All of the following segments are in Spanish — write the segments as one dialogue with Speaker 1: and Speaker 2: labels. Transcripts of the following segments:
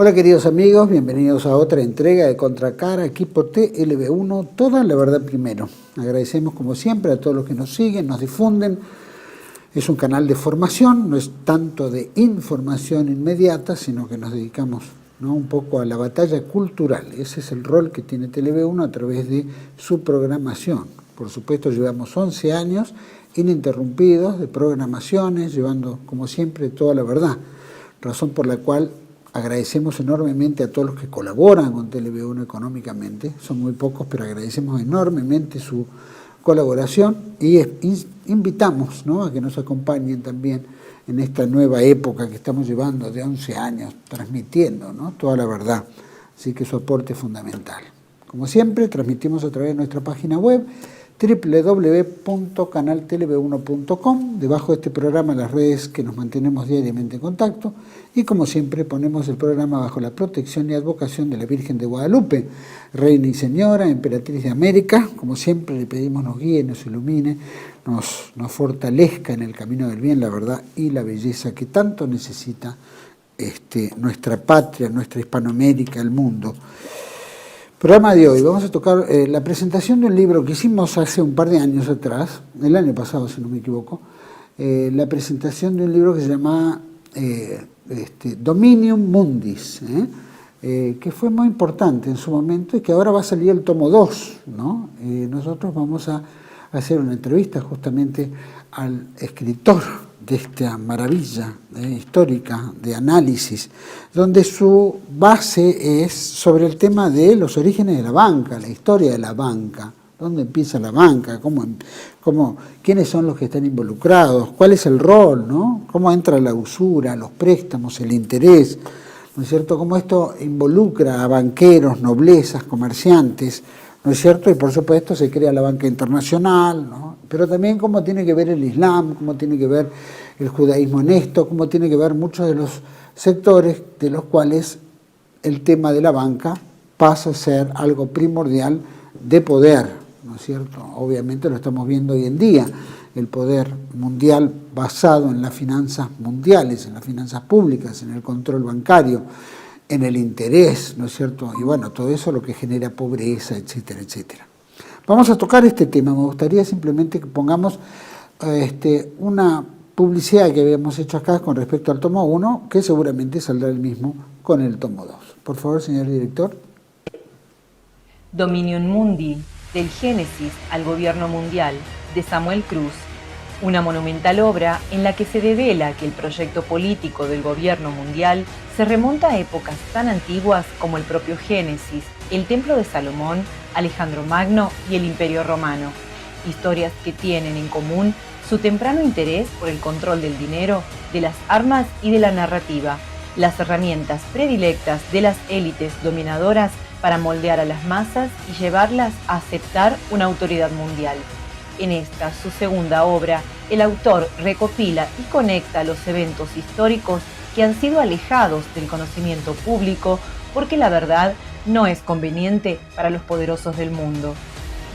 Speaker 1: Hola queridos amigos, bienvenidos a otra entrega de Contracara, equipo TLB1, toda la verdad primero. Agradecemos como siempre a todos los que nos siguen, nos difunden. Es un canal de formación, no es tanto de información inmediata, sino que nos dedicamos un poco a la batalla cultural. Ese es el rol que tiene TLB1 a través de su programación. Por supuesto llevamos 11 años ininterrumpidos de programaciones, llevando como siempre toda la verdad, razón por la cual agradecemos enormemente a todos los que colaboran con TLB1 económicamente, son muy pocos, pero agradecemos enormemente su colaboración y invitamos a que nos acompañen también en esta nueva época que estamos llevando de 11 años, transmitiendo toda la verdad, así que su aporte es fundamental. Como siempre, transmitimos a través de nuestra página web www.canaltlb1.com, debajo de este programa las redes que nos mantenemos diariamente en contacto, y como siempre ponemos el programa bajo la protección y advocación de la Virgen de Guadalupe, Reina y Señora, Emperatriz de América. Como siempre le pedimos nos guíe, nos ilumine, nos fortalezca en el camino del bien, la verdad y la belleza que tanto necesita nuestra patria, nuestra Hispanoamérica, el mundo. Programa de hoy, vamos a tocar la presentación de un libro que hicimos hace un par de años atrás, el año pasado si no me equivoco, la presentación de un libro que se llama Dominium Mundis, que fue muy importante en su momento y que ahora va a salir el tomo 2, nosotros vamos a hacer una entrevista justamente al escritor de esta maravilla histórica de análisis, donde su base es sobre el tema de los orígenes de la banca, la historia de la banca, dónde empieza la banca, quiénes son los que están involucrados, cuál es el rol, cómo entra la usura, los préstamos, el interés, ¿no es cierto?, cómo esto involucra a banqueros, noblezas, comerciantes, ¿no es cierto?, y por supuesto se crea la banca internacional, pero también cómo tiene que ver el Islam, cómo tiene que ver el judaísmo en esto, cómo tiene que ver muchos de los sectores de los cuales el tema de la banca pasa a ser algo primordial de poder, ¿no es cierto? Obviamente lo estamos viendo hoy en día, el poder mundial basado en las finanzas mundiales, en las finanzas públicas, en el control bancario, en el interés, ¿no es cierto? Y bueno, todo eso lo que genera pobreza, etcétera, etcétera. Vamos a tocar este tema. Me gustaría simplemente que pongamos una publicidad que habíamos hecho acá con respecto al tomo 1, que seguramente saldrá el mismo con el tomo 2. Por favor, señor director.
Speaker 2: Dominium Mundi, del Génesis al Gobierno Mundial, de Samuel Cruz. Una monumental obra en la que se devela que el proyecto político del gobierno mundial se remonta a épocas tan antiguas como el propio Génesis, el Templo de Salomón, Alejandro Magno y el Imperio Romano. Historias que tienen en común su temprano interés por el control del dinero, de las armas y de la narrativa, las herramientas predilectas de las élites dominadoras para moldear a las masas y llevarlas a aceptar una autoridad mundial. En esta, su segunda obra, el autor recopila y conecta los eventos históricos que han sido alejados del conocimiento público porque la verdad no es conveniente para los poderosos del mundo.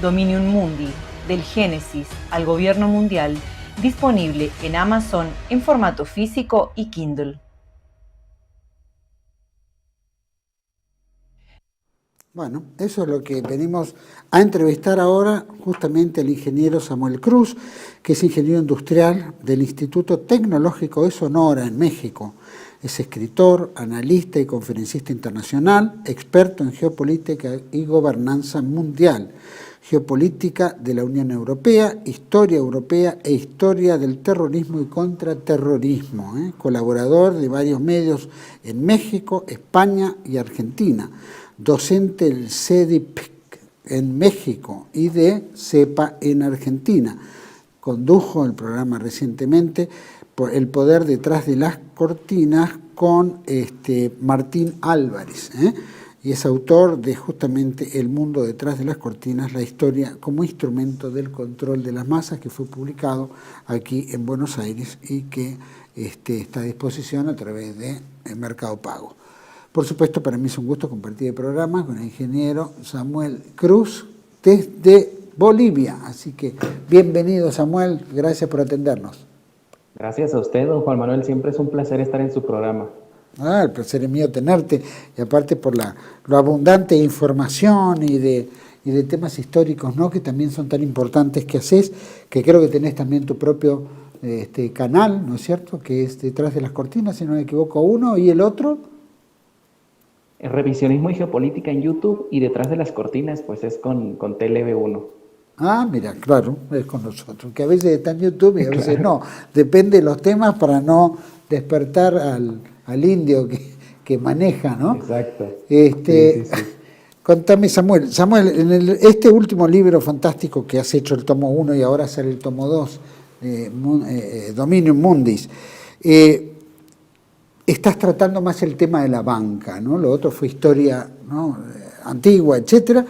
Speaker 2: Dominium Mundi, del Génesis al Gobierno Mundial, disponible en Amazon en formato físico y Kindle.
Speaker 1: Bueno, eso es lo que venimos a entrevistar ahora, justamente al ingeniero Samuel Cruz, que es ingeniero industrial del Instituto Tecnológico de Sonora en México. Es escritor, analista y conferencista internacional, experto en geopolítica y gobernanza mundial, geopolítica de la Unión Europea e historia del terrorismo y contraterrorismo. Colaborador de varios medios en México, España y Argentina. Docente del CEDIPC en México y de CEPA en Argentina. Condujo el programa recientemente El poder detrás de las cortinas con Martín Álvarez, y es autor de justamente El mundo detrás de las cortinas, la historia como instrumento del control de las masas, que fue publicado aquí en Buenos Aires y que está a disposición a través de Mercado Pago. Por supuesto, para mí es un gusto compartir el programa con el ingeniero Samuel Cruz desde Bolivia. Así que bienvenido, Samuel, gracias por atendernos.
Speaker 3: Gracias a usted, don Juan Manuel, siempre es un placer estar en su programa.
Speaker 1: Ah, el placer es mío tenerte, y aparte por lo abundante de información y de temas históricos, ¿no? Que también son tan importantes que haces, que creo que tenés también tu propio canal, ¿no es cierto? Que es Detrás de las Cortinas, si no me equivoco, uno y el otro.
Speaker 3: Revisionismo y geopolítica en YouTube y detrás de las cortinas, pues es con TLB1.
Speaker 1: Ah, mira, claro, es con nosotros, que a veces está en YouTube y a veces
Speaker 3: Claro,
Speaker 1: no. Depende de los temas para no despertar al indio que maneja, ¿no?
Speaker 3: exacto. Sí,
Speaker 1: Este,
Speaker 3: sí, sí.
Speaker 1: contame, Samuel. Samuel, en este último libro fantástico que has hecho, el tomo uno y ahora sale el tomo 2, Dominium Mundis, eh, estás tratando más el tema de la banca, ¿no? Lo otro fue historia, ¿no? Antigua, etcétera,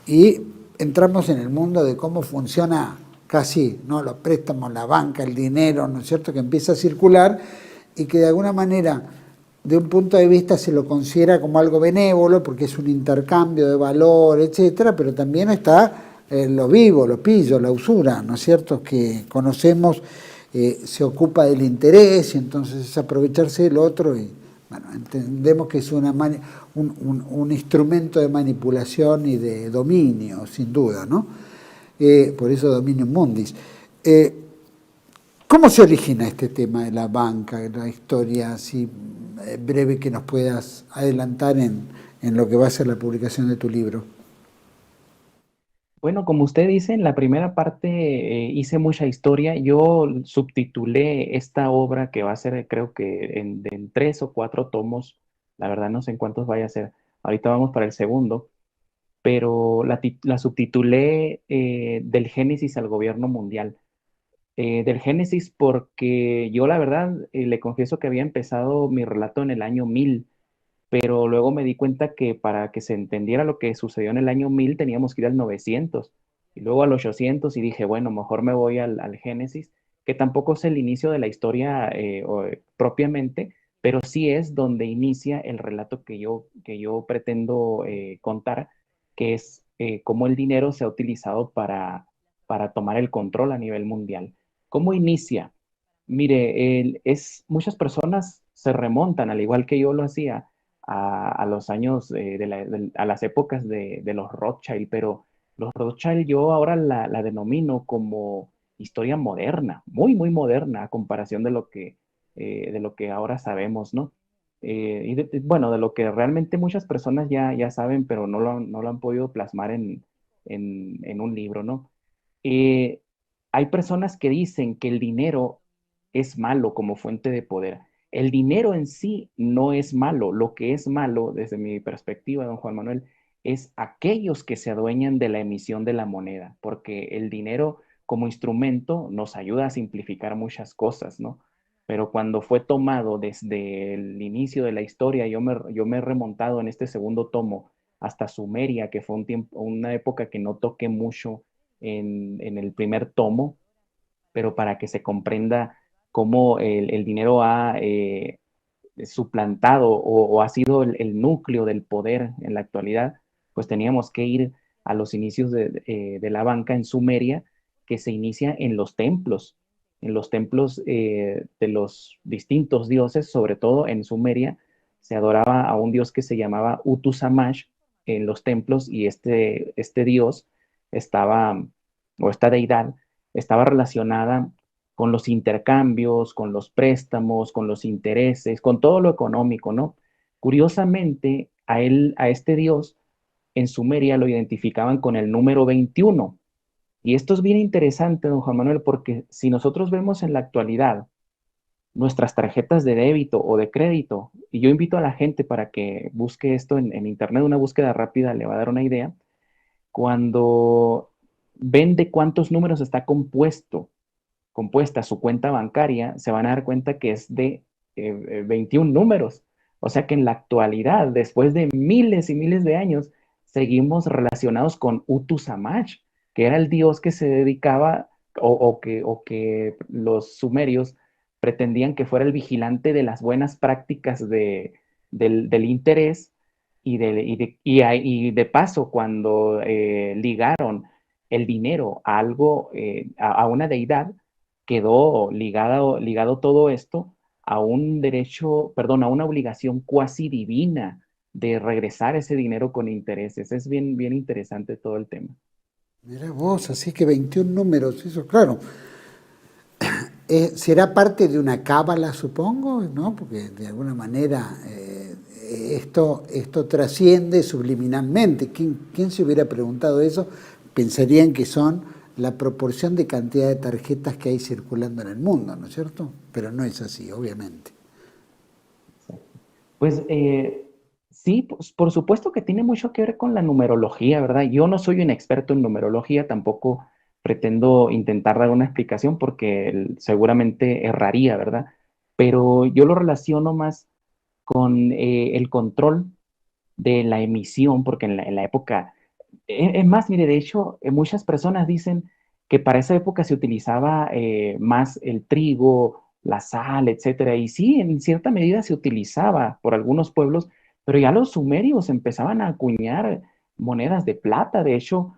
Speaker 1: y entramos en el mundo de cómo funciona casi, ¿no? Los préstamos, la banca, el dinero, ¿no es cierto?, que empieza a circular y que de alguna manera, de un punto de vista, se lo considera como algo benévolo porque es un intercambio de valor, etcétera, pero también está lo vivo, lo pillo, la usura, ¿no es cierto?, que conocemos. Se ocupa del interés y entonces es aprovecharse del otro y bueno, entendemos que es un instrumento de manipulación y de dominio, sin duda, ¿no? Por eso Dominium Mundis. ¿Cómo se origina este tema de la banca, la historia así breve que nos puedas adelantar en lo que va a ser la publicación de tu libro?
Speaker 3: Bueno, como usted dice, en la primera parte hice mucha historia. Yo subtitulé esta obra que va a ser, creo que en 3 o 4 tomos. La verdad no sé en cuántos vaya a ser. Ahorita vamos para el segundo, pero la subtitulé Del Génesis al Gobierno Mundial. Del Génesis porque yo la verdad le confieso que había empezado mi relato en el año 1000, pero luego me di cuenta que para que se entendiera lo que sucedió en el año 1000 teníamos que ir al 900 y luego al 800 y dije, bueno, mejor me voy al Génesis, que tampoco es el inicio de la historia propiamente, pero sí es donde inicia el relato que yo pretendo contar, que es cómo el dinero se ha utilizado para tomar el control a nivel mundial. ¿Cómo inicia? Mire, muchas personas se remontan, al igual que yo lo hacía, a los años, a las épocas de los Rothschild, pero los Rothschild yo ahora la denomino como historia moderna, muy, muy moderna a comparación de lo que ahora sabemos, ¿no? Bueno, de lo que realmente muchas personas ya saben, pero no lo han podido plasmar en un libro, ¿no? Eh, Hay personas que dicen que el dinero es malo como fuente de poder. El dinero en sí no es malo. Lo que es malo, desde mi perspectiva, don Juan Manuel, es aquellos que se adueñan de la emisión de la moneda, porque el dinero como instrumento nos ayuda a simplificar muchas cosas, ¿no? Pero cuando fue tomado desde el inicio de la historia, yo me he remontado en este segundo tomo hasta Sumeria, que fue una época que no toqué mucho en el primer tomo, pero para que se comprenda cómo el dinero ha suplantado o ha sido el núcleo del poder en la actualidad, pues teníamos que ir a los inicios de la banca en Sumeria, que se inicia en los templos de los distintos dioses, sobre todo en Sumeria, se adoraba a un dios que se llamaba Utu Samash en los templos y este dios estaba, o esta deidad, estaba relacionada con los intercambios, con los préstamos, con los intereses, con todo lo económico, ¿no? Curiosamente, a este dios, en Sumeria lo identificaban con el número 21. Y esto es bien interesante, don Juan Manuel, porque si nosotros vemos en la actualidad nuestras tarjetas de débito o de crédito, y yo invito a la gente para que busque esto en internet, una búsqueda rápida le va a dar una idea, cuando ven de cuántos números está compuesta su cuenta bancaria, se van a dar cuenta que es de 21 números. O sea que en la actualidad, después de miles y miles de años, seguimos relacionados con Utu Samach, que era el dios que se dedicaba o que los sumerios pretendían que fuera el vigilante de las buenas prácticas del interés y de paso, cuando ligaron el dinero a algo, a una deidad, quedó ligado todo esto a un derecho, perdón, a una obligación cuasi divina de regresar ese dinero con intereses. Es bien, bien interesante todo el tema.
Speaker 1: Mira vos, así que 21 números, eso claro. Será parte de una cábala, supongo, ¿no? Porque de alguna manera esto trasciende subliminalmente. ¿Quién se hubiera preguntado eso? Pensarían que son la proporción de cantidad de tarjetas que hay circulando en el mundo, ¿no es cierto? Pero no es así, obviamente.
Speaker 3: Pues sí, pues, por supuesto que tiene mucho que ver con la numerología, ¿verdad? Yo no soy un experto en numerología, tampoco pretendo intentar dar una explicación porque seguramente erraría, ¿verdad? Pero yo lo relaciono más con el control de la emisión, porque en la época, es más, mire, de hecho, muchas personas dicen que para esa época se utilizaba más el trigo, la sal, etcétera, y sí, en cierta medida se utilizaba por algunos pueblos, pero ya los sumerios empezaban a acuñar monedas de plata. De hecho,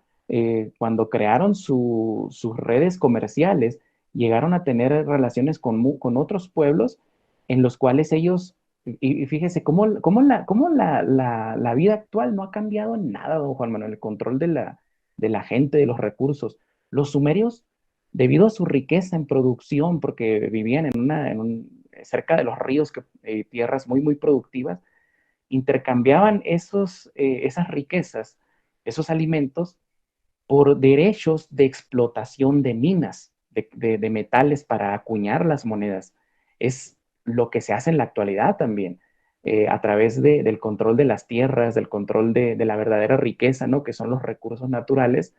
Speaker 3: cuando crearon sus redes comerciales, llegaron a tener relaciones con otros pueblos en los cuales ellos y fíjese cómo la vida actual no ha cambiado en nada, don Juan Manuel, el control de la gente, de los recursos. Los sumerios, debido a su riqueza en producción, porque vivían cerca de los ríos, tierras muy, muy productivas, intercambiaban esas riquezas, esos alimentos, por derechos de explotación de minas, de metales para acuñar las monedas. Es lo que se hace en la actualidad también, a través del control de las tierras, del control de la verdadera riqueza, ¿no? Que son los recursos naturales.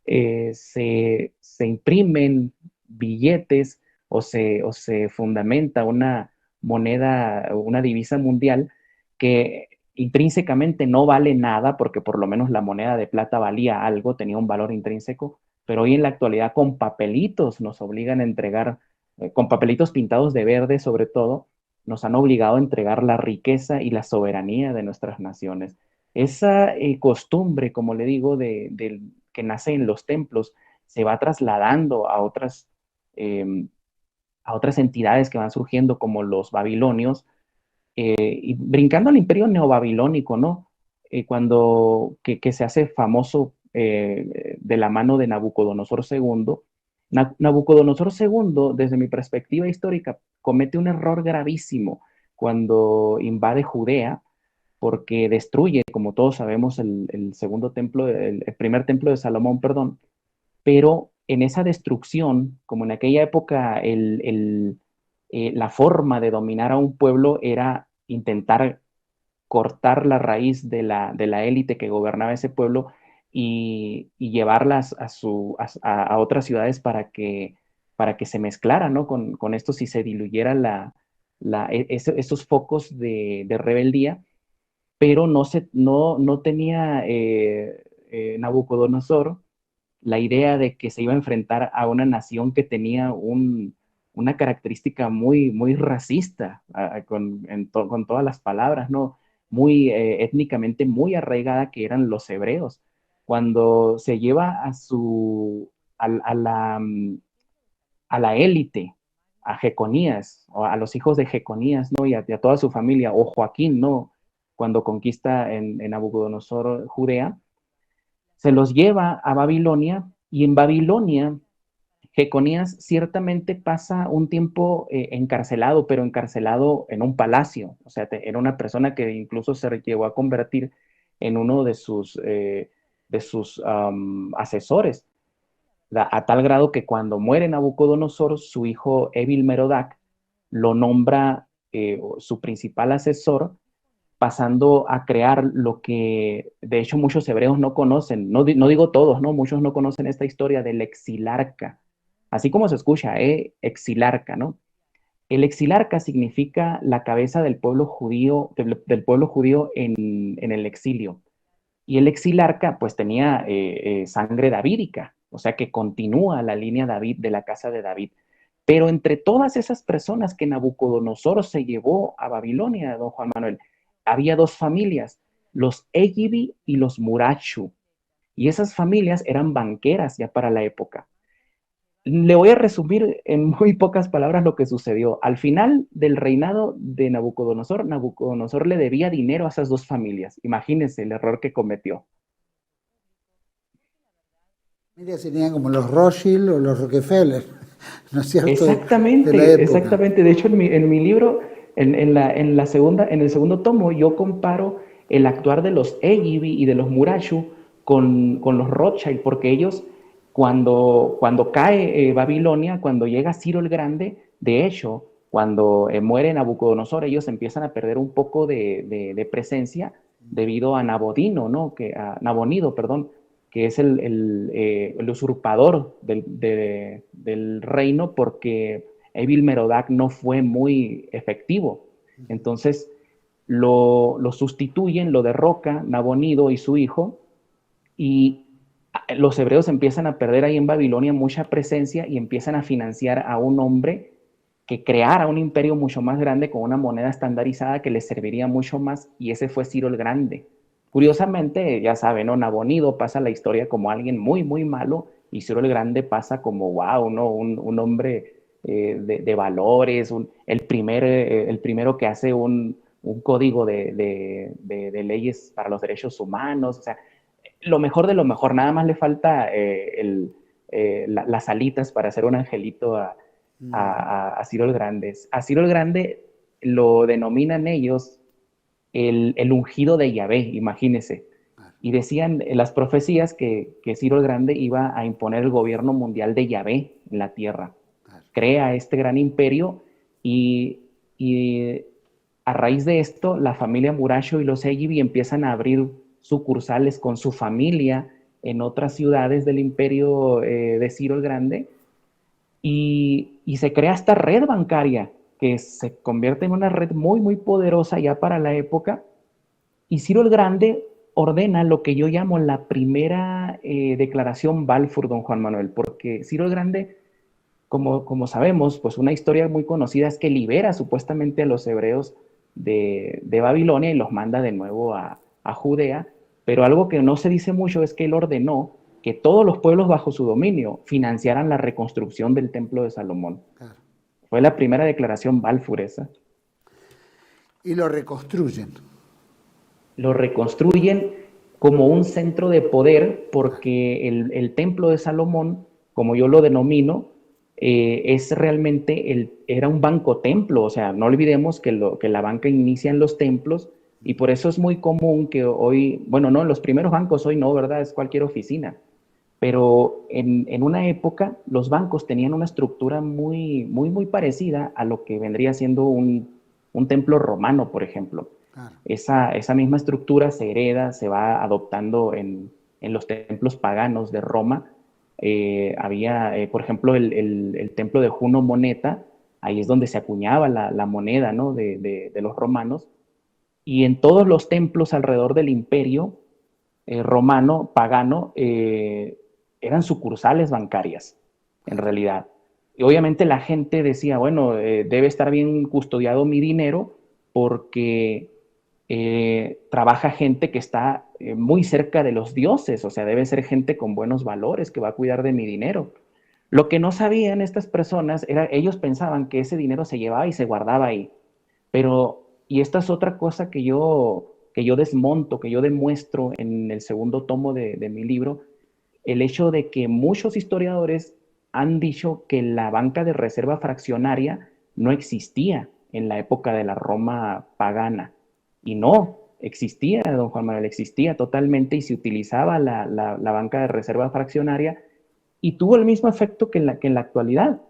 Speaker 3: Se imprimen billetes o se fundamenta una moneda, una divisa mundial que intrínsecamente no vale nada, porque por lo menos la moneda de plata valía algo, tenía un valor intrínseco, pero hoy en la actualidad con papelitos nos obligan a entregar, con papelitos pintados de verde sobre todo, nos han obligado a entregar la riqueza y la soberanía de nuestras naciones. Esa costumbre, como le digo, que nace en los templos, se va trasladando a otras entidades que van surgiendo como los babilonios, y brincando al imperio neobabilónico, ¿no? Que se hace famoso de la mano de Nabucodonosor II. Nabucodonosor II, desde mi perspectiva histórica, comete un error gravísimo cuando invade Judea, porque destruye, como todos sabemos, el segundo templo, el primer templo de Salomón, perdón, pero en esa destrucción, como en aquella época la forma de dominar a un pueblo era intentar cortar la raíz de la élite que gobernaba ese pueblo y llevarlas a otras ciudades para que se mezclara, ¿no? con estos y se diluyera esos focos de rebeldía, pero no tenía Nabucodonosor la idea de que se iba a enfrentar a una nación que tenía una característica muy, muy racista, con todas las palabras, ¿no? Muy étnicamente muy arraigada, que eran los hebreos. Cuando se lleva a la élite, a Jeconías, o a los hijos de Jeconías, ¿no? Y a toda su familia, o Joaquín, ¿no? Cuando conquista en Nabucodonosor Judea, se los lleva a Babilonia, y en Babilonia Jeconías ciertamente pasa un tiempo encarcelado, pero encarcelado en un palacio. O sea, era una persona que incluso se llegó a convertir en uno de sus asesores, a tal grado que cuando muere Nabucodonosor, su hijo Evil Merodach lo nombra su principal asesor, pasando a crear lo que de hecho muchos hebreos no conocen, no digo todos, ¿no? Muchos no conocen esta historia del exilarca, así como se escucha, exilarca, ¿no? El exilarca significa la cabeza del pueblo judío, del pueblo judío en el exilio. Y el exilarca pues tenía sangre davídica, o sea que continúa la línea David, de la casa de David. Pero entre todas esas personas que Nabucodonosor se llevó a Babilonia, don Juan Manuel, había dos familias, los Egibi y los Murachu. Y esas familias eran banqueras ya para la época. Le voy a resumir en muy pocas palabras lo que sucedió. Al final del reinado de Nabucodonosor, Nabucodonosor le debía dinero a esas dos familias. Imagínense el error que cometió.
Speaker 1: Mira, serían como los Rothschild o los Rockefeller, ¿no es cierto? De la
Speaker 3: Exactamente,
Speaker 1: época.
Speaker 3: exactamente. De hecho, en mi libro, en el segundo tomo, yo comparo el actuar de los Egibi y de los Murashu con los Rothschild, porque ellos, cuando cae Babilonia, cuando llega Ciro el Grande, de hecho, cuando muere Nabucodonosor, ellos empiezan a perder un poco de presencia debido a Nabodino, ¿no? Nabonido, perdón, que es el usurpador del reino, porque Evil Merodach no fue muy efectivo. Entonces lo sustituyen, lo derroca Nabonido y su hijo, y los hebreos empiezan a perder ahí en Babilonia mucha presencia y empiezan a financiar a un hombre que creara un imperio mucho más grande con una moneda estandarizada que les serviría mucho más, y ese fue Ciro el Grande. Curiosamente, ya saben, ¿no? Nabonido pasa la historia como alguien muy, muy malo, y Ciro el Grande pasa como, wow, ¿no? Un hombre de valores, el primero que hace un código de leyes para los derechos humanos, o sea, lo mejor de lo mejor, nada más le falta las alitas para hacer un angelito a Ciro el Grande. A Ciro el Grande lo denominan ellos el ungido de Yahvé, imagínense. Y decían en las profecías que Ciro el Grande iba a imponer el gobierno mundial de Yahvé en la tierra. Crea este gran imperio, y a raíz de esto la familia Murasho y los Egibi empiezan a abrir sucursales con su familia en otras ciudades del imperio de Ciro el Grande, y se crea esta red bancaria que se convierte en una red muy, muy poderosa ya para la época, y Ciro el Grande ordena lo que yo llamo la primera declaración Balfour, don Juan Manuel, porque Ciro el Grande, como sabemos, pues una historia muy conocida es que libera supuestamente a los hebreos de Babilonia y los manda de nuevo a Judea, pero algo que no se dice mucho es que él ordenó que todos los pueblos bajo su dominio financiaran la reconstrucción del templo de Salomón.
Speaker 1: Claro.
Speaker 3: Fue la primera declaración Balfour esa.
Speaker 1: Y lo reconstruyen.
Speaker 3: Lo reconstruyen como un centro de poder, porque el templo de Salomón, como yo lo denomino, es realmente era un banco templo. O sea, no olvidemos que la banca inicia en los templos, y por eso es muy común que hoy, bueno, no, en los primeros bancos hoy no, ¿verdad? Es cualquier oficina. Pero en una época los bancos tenían una estructura muy, muy, muy parecida a lo que vendría siendo un templo romano, por ejemplo.
Speaker 1: Claro.
Speaker 3: Esa misma estructura se hereda, se va adoptando en los templos paganos de Roma. Había, por ejemplo, el templo de Juno Moneta, ahí es donde se acuñaba la moneda, ¿no? de los romanos, y en todos los templos alrededor del imperio romano, pagano, eran sucursales bancarias, en realidad. Y obviamente la gente decía, bueno, debe estar bien custodiado mi dinero, porque trabaja gente que está muy cerca de los dioses, o sea, debe ser gente con buenos valores que va a cuidar de mi dinero. Lo que no sabían estas personas era, ellos pensaban que ese dinero se llevaba y se guardaba ahí. Pero, y esta es otra cosa que yo desmonto, que yo demuestro en el segundo tomo de mi libro, el hecho de que muchos historiadores han dicho que la banca de reserva fraccionaria no existía en la época de la Roma pagana. Y no, existía, don Juan Manuel, existía totalmente, y se utilizaba la banca de reserva fraccionaria, y tuvo el mismo efecto que en la actualidad.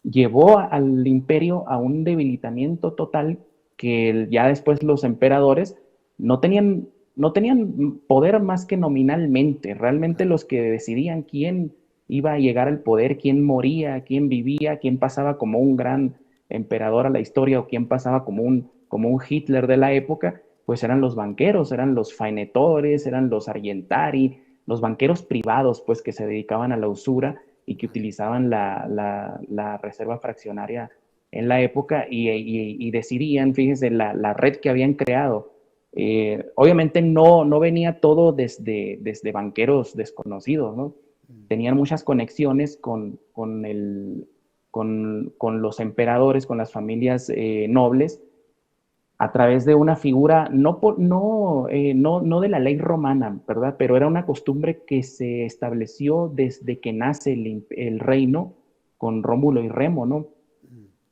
Speaker 3: Llevó al imperio a un debilitamiento total, que ya después los emperadores no tenían, no tenían poder más que nominalmente. Realmente los que decidían quién iba a llegar al poder, quién moría, quién vivía, quién pasaba como un gran emperador a la historia, o quién pasaba como un Hitler de la época, pues eran los banqueros, eran los fainetores, eran los argentari, los banqueros privados, pues, que se dedicaban a la usura y que utilizaban la reserva fraccionaria en la época, y decidían, fíjense, la red que habían creado. Obviamente no venía todo desde banqueros desconocidos, ¿no? Tenían muchas conexiones con los emperadores, con las familias nobles, a través de una figura, no de la ley romana, ¿verdad? Pero era una costumbre que se estableció desde que nace el reino con Rómulo y Remo, ¿no?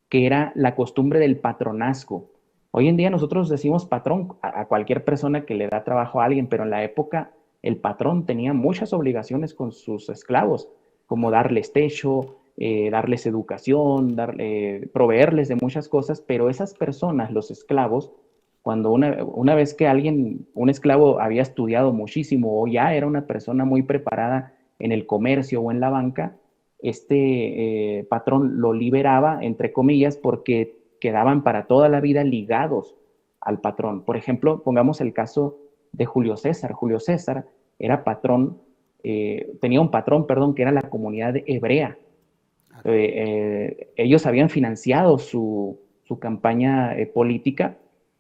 Speaker 3: Que era la costumbre del patronazgo. Hoy en día nosotros decimos patrón a cualquier persona que le da trabajo a alguien, pero en la época el patrón tenía muchas obligaciones con sus esclavos, como darles techo, darles educación, proveerles de muchas cosas, pero esas personas, los esclavos, cuando una vez que un esclavo había estudiado muchísimo o ya era una persona muy preparada en el comercio o en la banca, este patrón lo liberaba, entre comillas, porque quedaban para toda la vida ligados al patrón. Por ejemplo, pongamos el caso de Julio César. Julio César era patrón, tenía un patrón, perdón, que era la comunidad hebrea. Ellos habían financiado su campaña política,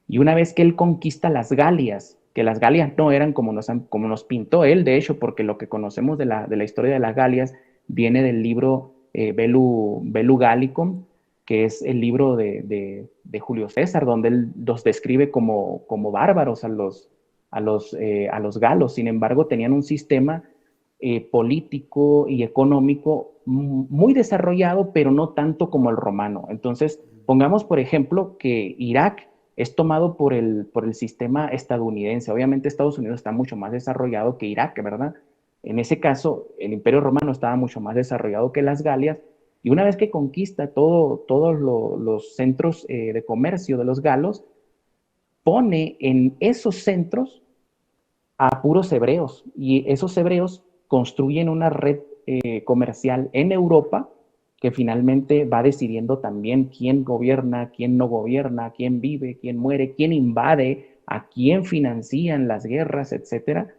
Speaker 3: y una vez que él conquista las Galias, que las Galias no eran como nos pintó él, de hecho, porque lo que conocemos de la historia de las Galias viene del libro Bellum Gallicum, que es el libro de Julio César, donde él los describe como bárbaros a los galos. Sin embargo, tenían un sistema político y económico muy desarrollado, pero no tanto como el romano. Entonces, pongamos, por ejemplo, que Irak es tomado por el sistema estadounidense. Obviamente Estados Unidos está mucho más desarrollado que Irak, ¿verdad? En ese caso, el Imperio Romano estaba mucho más desarrollado que las Galias, y una vez que conquista todos los centros de comercio de los galos, pone en esos centros a puros hebreos, y esos hebreos construyen una red comercial en Europa que finalmente va decidiendo también quién gobierna, quién no gobierna, quién vive, quién muere, quién invade, a quién financian las guerras, etcétera,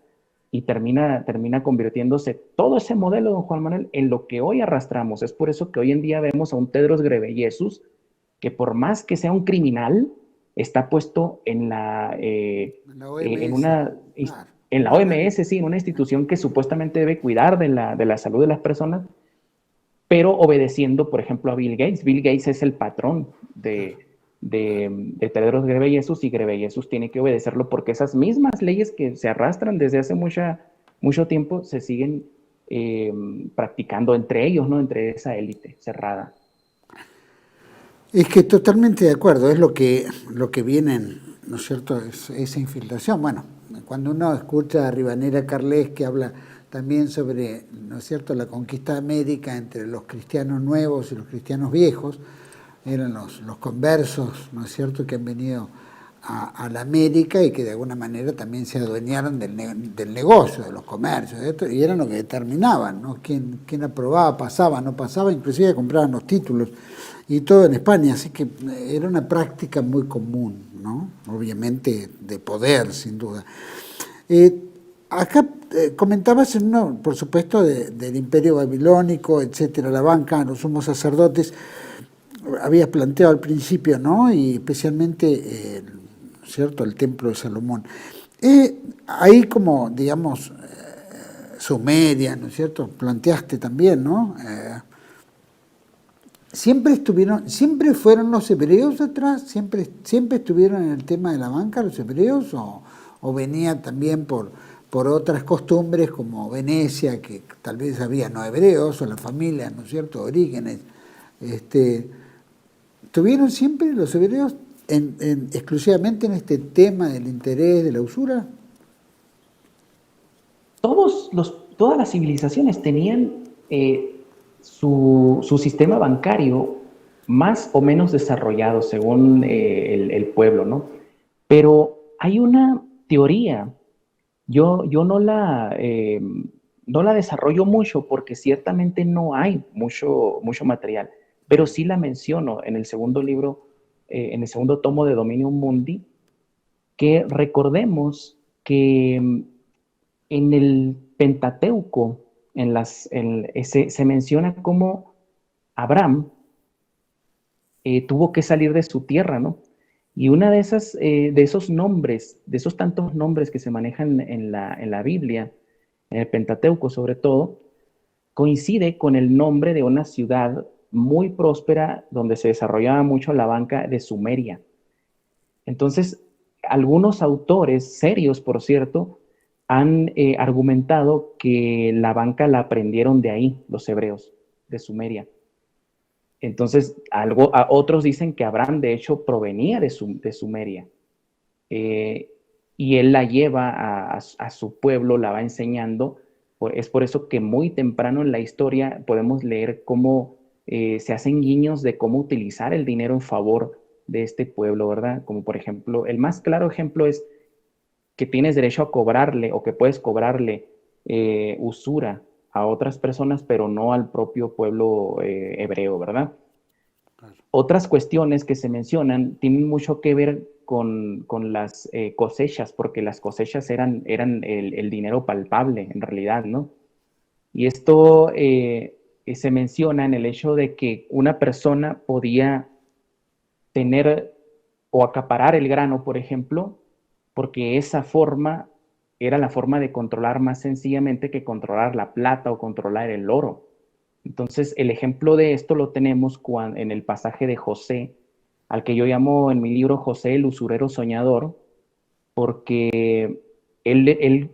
Speaker 3: y termina convirtiéndose todo ese modelo, don Juan Manuel, en lo que hoy arrastramos. Es por eso que hoy en día vemos a un Tedros Ghebreyesus que, por más que sea un criminal, está puesto en
Speaker 1: la OMS,
Speaker 3: en la OMS, sí, en una institución que supuestamente debe cuidar de la salud de las personas, pero obedeciendo, por ejemplo, a Bill Gates. Bill Gates es el patrón de Tedros Ghebreyesus, y Ghebreyesus tiene que obedecerlo porque esas mismas leyes que se arrastran desde hace mucho tiempo se siguen practicando entre ellos, ¿no? Entre esa élite cerrada.
Speaker 1: Es que totalmente de acuerdo, es lo que vienen, ¿no es cierto?, esa infiltración. Bueno, cuando uno escucha a Rivanera Carles, que habla también sobre, ¿no es cierto?, la conquista de América entre los cristianos nuevos y los cristianos viejos, eran los conversos, ¿no es cierto?, que han venido a la América y que de alguna manera también se adueñaron del negocio, de los comercios, y eran los que determinaban, ¿no?, quién aprobaba, pasaba, no pasaba, inclusive compraban los títulos, y todo en España, así que era una práctica muy común, ¿no?, obviamente de poder, sin duda. Acá comentabas, por supuesto, del Imperio Babilónico, etcétera, la banca, los sumos sacerdotes, habías planteado al principio, ¿no?, y especialmente, ¿cierto?, el Templo de Salomón. Ahí, como, digamos, Sumeria, ¿no es cierto?, planteaste también, ¿no?, siempre fueron los hebreos atrás, siempre estuvieron en el tema de la banca los hebreos, o venía también por otras costumbres como Venecia, que tal vez había no hebreos, o la familia, ¿no es cierto?, orígenes. ¿Tuvieron siempre los hebreos exclusivamente en este tema del interés de la usura?
Speaker 3: Todas las civilizaciones tenían su sistema bancario más o menos desarrollado según el pueblo, ¿no? Pero hay una teoría, yo no la desarrollo mucho porque ciertamente no hay mucho material, pero sí la menciono en el segundo libro, en el segundo tomo de Dominium Mundi, que recordemos que en el Pentateuco se menciona cómo Abraham tuvo que salir de su tierra, ¿no? Y una de esos nombres, de esos tantos nombres que se manejan en la Biblia, en el Pentateuco sobre todo, coincide con el nombre de una ciudad muy próspera donde se desarrollaba mucho la banca de Sumeria. Entonces, algunos autores serios, por cierto, han argumentado que la banca la aprendieron de ahí, los hebreos, de Sumeria. Entonces, otros dicen que Abraham, de hecho, provenía de Sumeria. Y él la lleva a su pueblo, la va enseñando. Es por eso que muy temprano en la historia podemos leer cómo se hacen guiños de cómo utilizar el dinero en favor de este pueblo, ¿verdad? Como por ejemplo, el más claro ejemplo es que tienes derecho a cobrarle o que puedes cobrarle usura a otras personas, pero no al propio pueblo hebreo, ¿verdad? Claro. Otras cuestiones que se mencionan tienen mucho que ver con las cosechas, porque las cosechas eran el dinero palpable, en realidad, ¿no? Y esto se menciona en el hecho de que una persona podía tener o acaparar el grano, por ejemplo, porque esa forma era la forma de controlar más sencillamente que controlar la plata o controlar el oro. Entonces, el ejemplo de esto lo tenemos en el pasaje de José, al que yo llamo en mi libro José el usurero soñador, porque él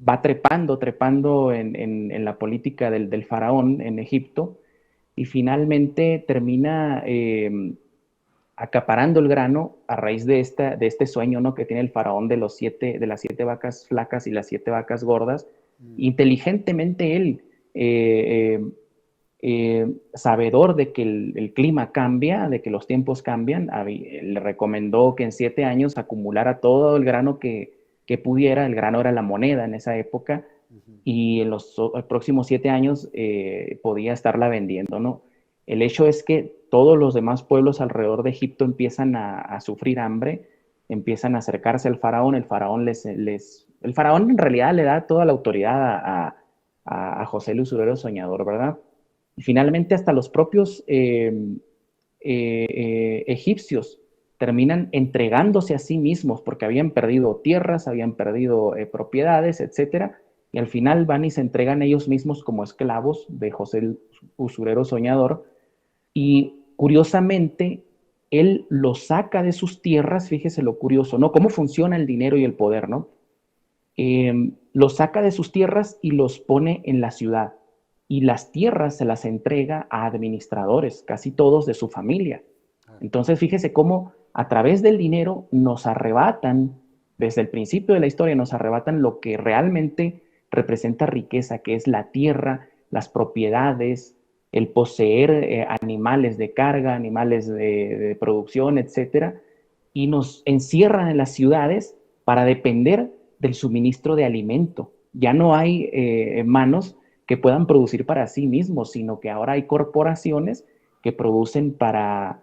Speaker 3: va trepando en la política del faraón en Egipto y finalmente termina acaparando el grano a raíz de este sueño, ¿no?, que tiene el faraón de las 7 vacas flacas y las 7 vacas gordas. Inteligentemente él, sabedor de que el clima cambia, de que los tiempos cambian, le recomendó que en 7 años acumulara todo el grano que pudiera. El grano era la moneda en esa época, y en los próximos 7 años podía estarla vendiendo, ¿no? El hecho es que todos los demás pueblos alrededor de Egipto empiezan a sufrir hambre, empiezan a acercarse al faraón. El faraón el faraón en realidad le da toda la autoridad a José el usurero soñador, ¿verdad? Y finalmente hasta los propios egipcios terminan entregándose a sí mismos porque habían perdido tierras, habían perdido propiedades, etcétera, y al final van y se entregan ellos mismos como esclavos de José el usurero soñador. Y curiosamente, él los saca de sus tierras. Fíjese lo curioso, ¿no? Cómo funciona el dinero y el poder, ¿no? Los saca de sus tierras y los pone en la ciudad. Y las tierras se las entrega a administradores, casi todos de su familia. Entonces, fíjese cómo a través del dinero nos arrebatan, desde el principio de la historia, nos arrebatan lo que realmente representa riqueza, que es la tierra, las propiedades, el poseer animales de carga, animales de producción, etcétera, y nos encierran en las ciudades para depender del suministro de alimento. Ya no hay manos que puedan producir para sí mismos, sino que ahora hay corporaciones que producen para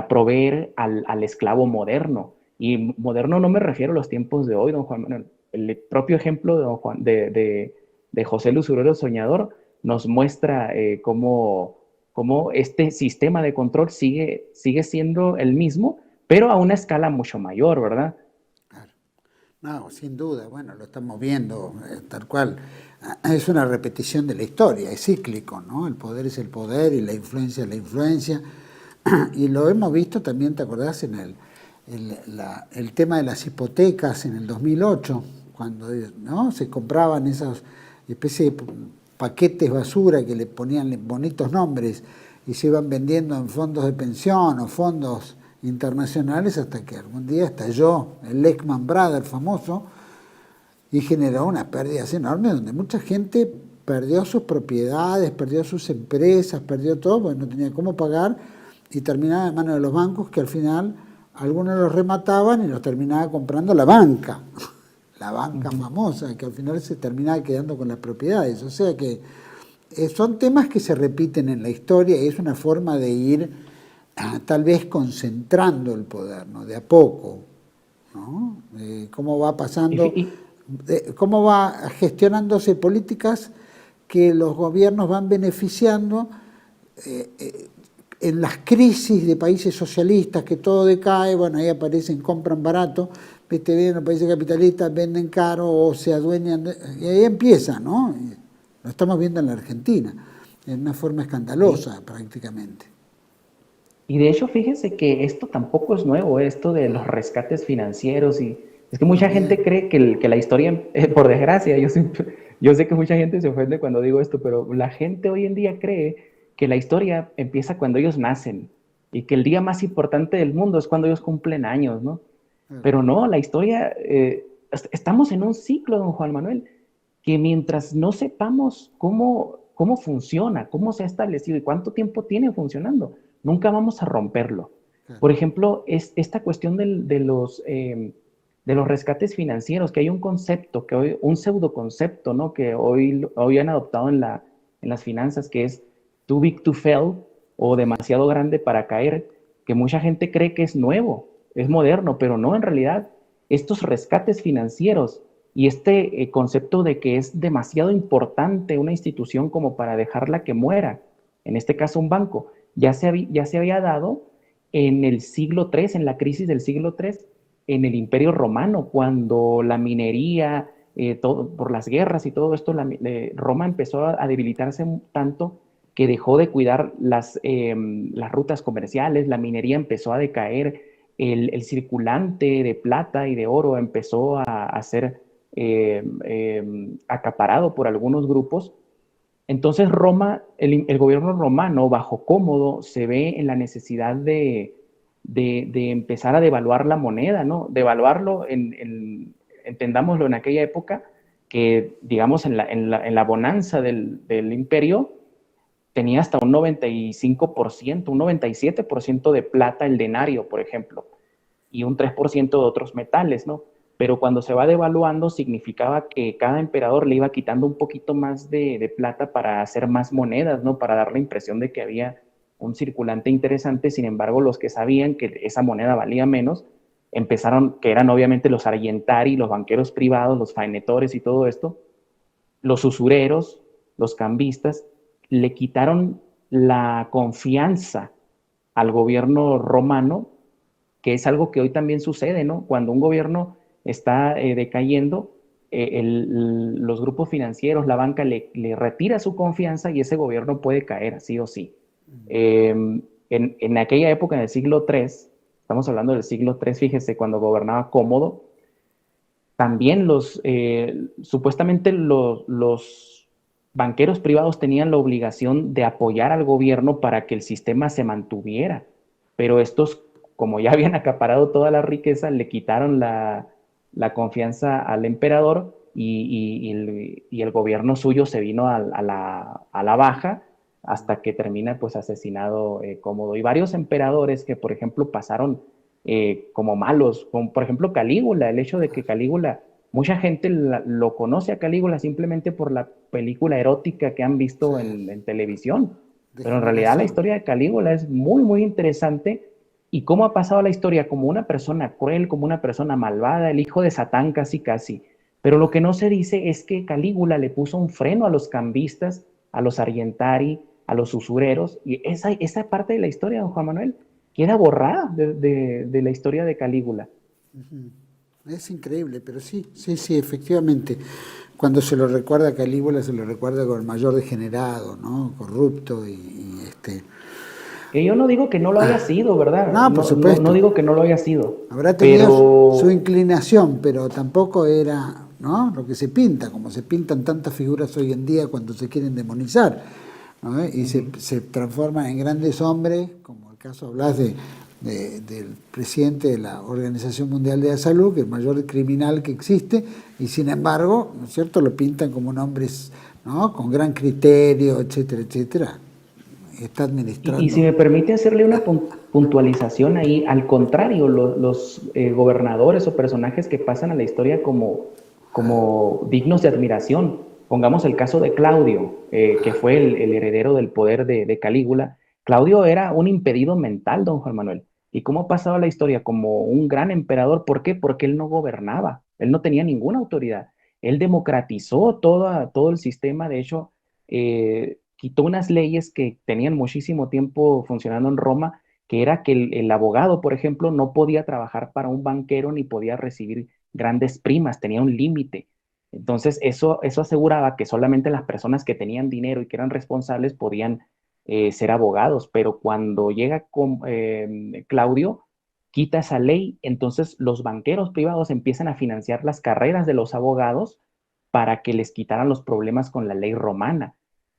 Speaker 3: proveer al esclavo moderno. Y moderno no me refiero a los tiempos de hoy, don Juan Manuel. El propio ejemplo de José el usurero soñador nos muestra cómo este sistema de control sigue siendo el mismo, pero a una escala mucho mayor, ¿verdad?
Speaker 1: Claro. No, sin duda, bueno, lo estamos viendo tal cual. Es una repetición de la historia, es cíclico, ¿no? El poder es el poder y la influencia es la influencia. Y lo hemos visto también, ¿te acordás? En el tema de las hipotecas en el 2008, cuando, ¿no?, se compraban esas especies de paquetes basura que le ponían bonitos nombres y se iban vendiendo en fondos de pensión o fondos internacionales, hasta que algún día estalló el Lehman Brothers famoso y generó unas pérdidas enormes donde mucha gente perdió sus propiedades, perdió sus empresas, perdió todo porque no tenía cómo pagar y terminaba en manos de los bancos, que al final algunos los remataban y los terminaba comprando la banca famosa, que al final se terminaba quedando con las propiedades. O sea que son temas que se repiten en la historia y es una forma de ir tal vez concentrando el poder, ¿no?, de a poco, ¿no? Cómo va pasando, cómo va gestionándose políticas que los gobiernos van beneficiando en las crisis de países socialistas, que todo decae. Bueno, ahí aparecen, compran barato, viste bien, los países capitalistas venden caro o se adueñan, y ahí empieza, ¿no? Lo estamos viendo en la Argentina, en una forma escandalosa prácticamente.
Speaker 3: Y de hecho, fíjense que esto tampoco es nuevo, esto de los rescates financieros. Y es que mucha gente
Speaker 1: También.
Speaker 3: cree que la historia, por desgracia, yo sé que mucha gente se ofende cuando digo esto, pero la gente hoy en día cree que la historia empieza cuando ellos nacen y que el día más importante del mundo es cuando ellos cumplen años, ¿no?
Speaker 1: Claro.
Speaker 3: Pero no, la historia, estamos en un ciclo, don Juan Manuel, que mientras no sepamos cómo funciona, cómo se ha establecido y cuánto tiempo tiene funcionando, nunca vamos a romperlo.
Speaker 1: Claro.
Speaker 3: Por ejemplo, es esta cuestión de los rescates financieros, que hay un concepto, un pseudoconcepto, ¿no? Que hoy han adoptado en las finanzas, que es too big to fail o demasiado grande para caer, que mucha gente cree que es nuevo, es moderno, pero no, en realidad estos rescates financieros y este concepto de que es demasiado importante una institución como para dejarla que muera, en este caso un banco, ya se había dado en el siglo III, en la crisis del siglo III, en el Imperio Romano, cuando la minería, por las guerras y todo esto, Roma empezó a debilitarse tanto que dejó de cuidar las rutas comerciales, la minería empezó a decaer, el circulante de plata y de oro empezó a ser acaparado por algunos grupos. Entonces el gobierno romano, bajo Cómodo, se ve en la necesidad de empezar a devaluar la moneda, ¿no? Devaluarlo, entendámoslo en aquella época, que digamos en la bonanza del imperio, tenía hasta un 95%, un 97% de plata el denario, por ejemplo, y un 3% de otros metales, ¿no? Pero cuando se va devaluando significaba que cada emperador le iba quitando un poquito más de plata para hacer más monedas, ¿no? Para dar la impresión de que había un circulante interesante. Sin embargo, los que sabían que esa moneda valía menos, empezaron, que eran obviamente los argentari, los banqueros privados, los faenetores y todo esto, los usureros, los cambistas, le quitaron la confianza al gobierno romano, que es algo que hoy también sucede, ¿no? Cuando un gobierno está decayendo, los grupos financieros, la banca le retira su confianza y ese gobierno puede caer, sí o sí. En aquella época, en el siglo III, estamos hablando del siglo III, fíjese, cuando gobernaba Cómodo, también supuestamente los banqueros privados tenían la obligación de apoyar al gobierno para que el sistema se mantuviera, pero estos, como ya habían acaparado toda la riqueza, le quitaron la confianza al emperador y el gobierno suyo se vino a la baja hasta que termina pues asesinado Cómodo. Y varios emperadores que, por ejemplo, pasaron como malos, como por ejemplo Calígula, el hecho de que Calígula, mucha gente lo conoce a Calígula simplemente por la película erótica que han visto
Speaker 1: Sí,
Speaker 3: en televisión, pero en realidad la
Speaker 1: degeneración.
Speaker 3: historia de Calígula es muy, muy interesante y cómo ha pasado la historia como una persona cruel, como una persona malvada, el hijo de Satán casi casi. Pero lo que no se dice es que Calígula le puso un freno a los cambistas, a los argentari, a los usureros, y esa parte de la historia, don Juan Manuel, queda borrada de la historia de Calígula.
Speaker 1: Es increíble, pero sí, sí, sí, efectivamente. Cuando se lo recuerda a Calígula, se lo recuerda con el mayor degenerado, ¿no? Corrupto
Speaker 3: Que yo no digo que no lo haya sido, ¿verdad?
Speaker 1: No, por
Speaker 3: No
Speaker 1: supuesto.
Speaker 3: digo que no lo haya sido,
Speaker 1: Habrá tenido su
Speaker 3: pero
Speaker 1: inclinación, pero tampoco era, ¿no? Lo que se pinta, como se pintan tantas figuras hoy en día cuando se quieren demonizar, ¿no? Y se transforman en grandes hombres, como el caso hablas del presidente de la Organización Mundial de la Salud, que es el mayor criminal que existe, y sin embargo, ¿no es cierto?, lo pintan como un hombre, ¿no?, con gran criterio, etcétera, etcétera. Está
Speaker 3: y si
Speaker 1: administrando.
Speaker 3: me permite hacerle una puntualización ahí, al contrario, los gobernadores o personajes que pasan a la historia como dignos de admiración, pongamos el caso de Claudio, que fue el heredero del poder de Calígula. Claudio era un impedido mental, don Juan Manuel. ¿Y cómo ha pasado la historia? Como un gran emperador. ¿Por qué? Porque él no gobernaba, él no tenía ninguna autoridad. Él democratizó todo el sistema, de hecho, quitó unas leyes que tenían muchísimo tiempo funcionando en Roma, que era que el abogado, por ejemplo, no podía trabajar para un banquero ni podía recibir grandes primas, tenía un límite. Entonces, eso aseguraba que solamente las personas que tenían dinero y que eran responsables podían ser abogados, pero cuando llega Claudio, quita esa ley, entonces los banqueros privados empiezan a financiar las carreras de los abogados para que les quitaran los problemas con la ley romana.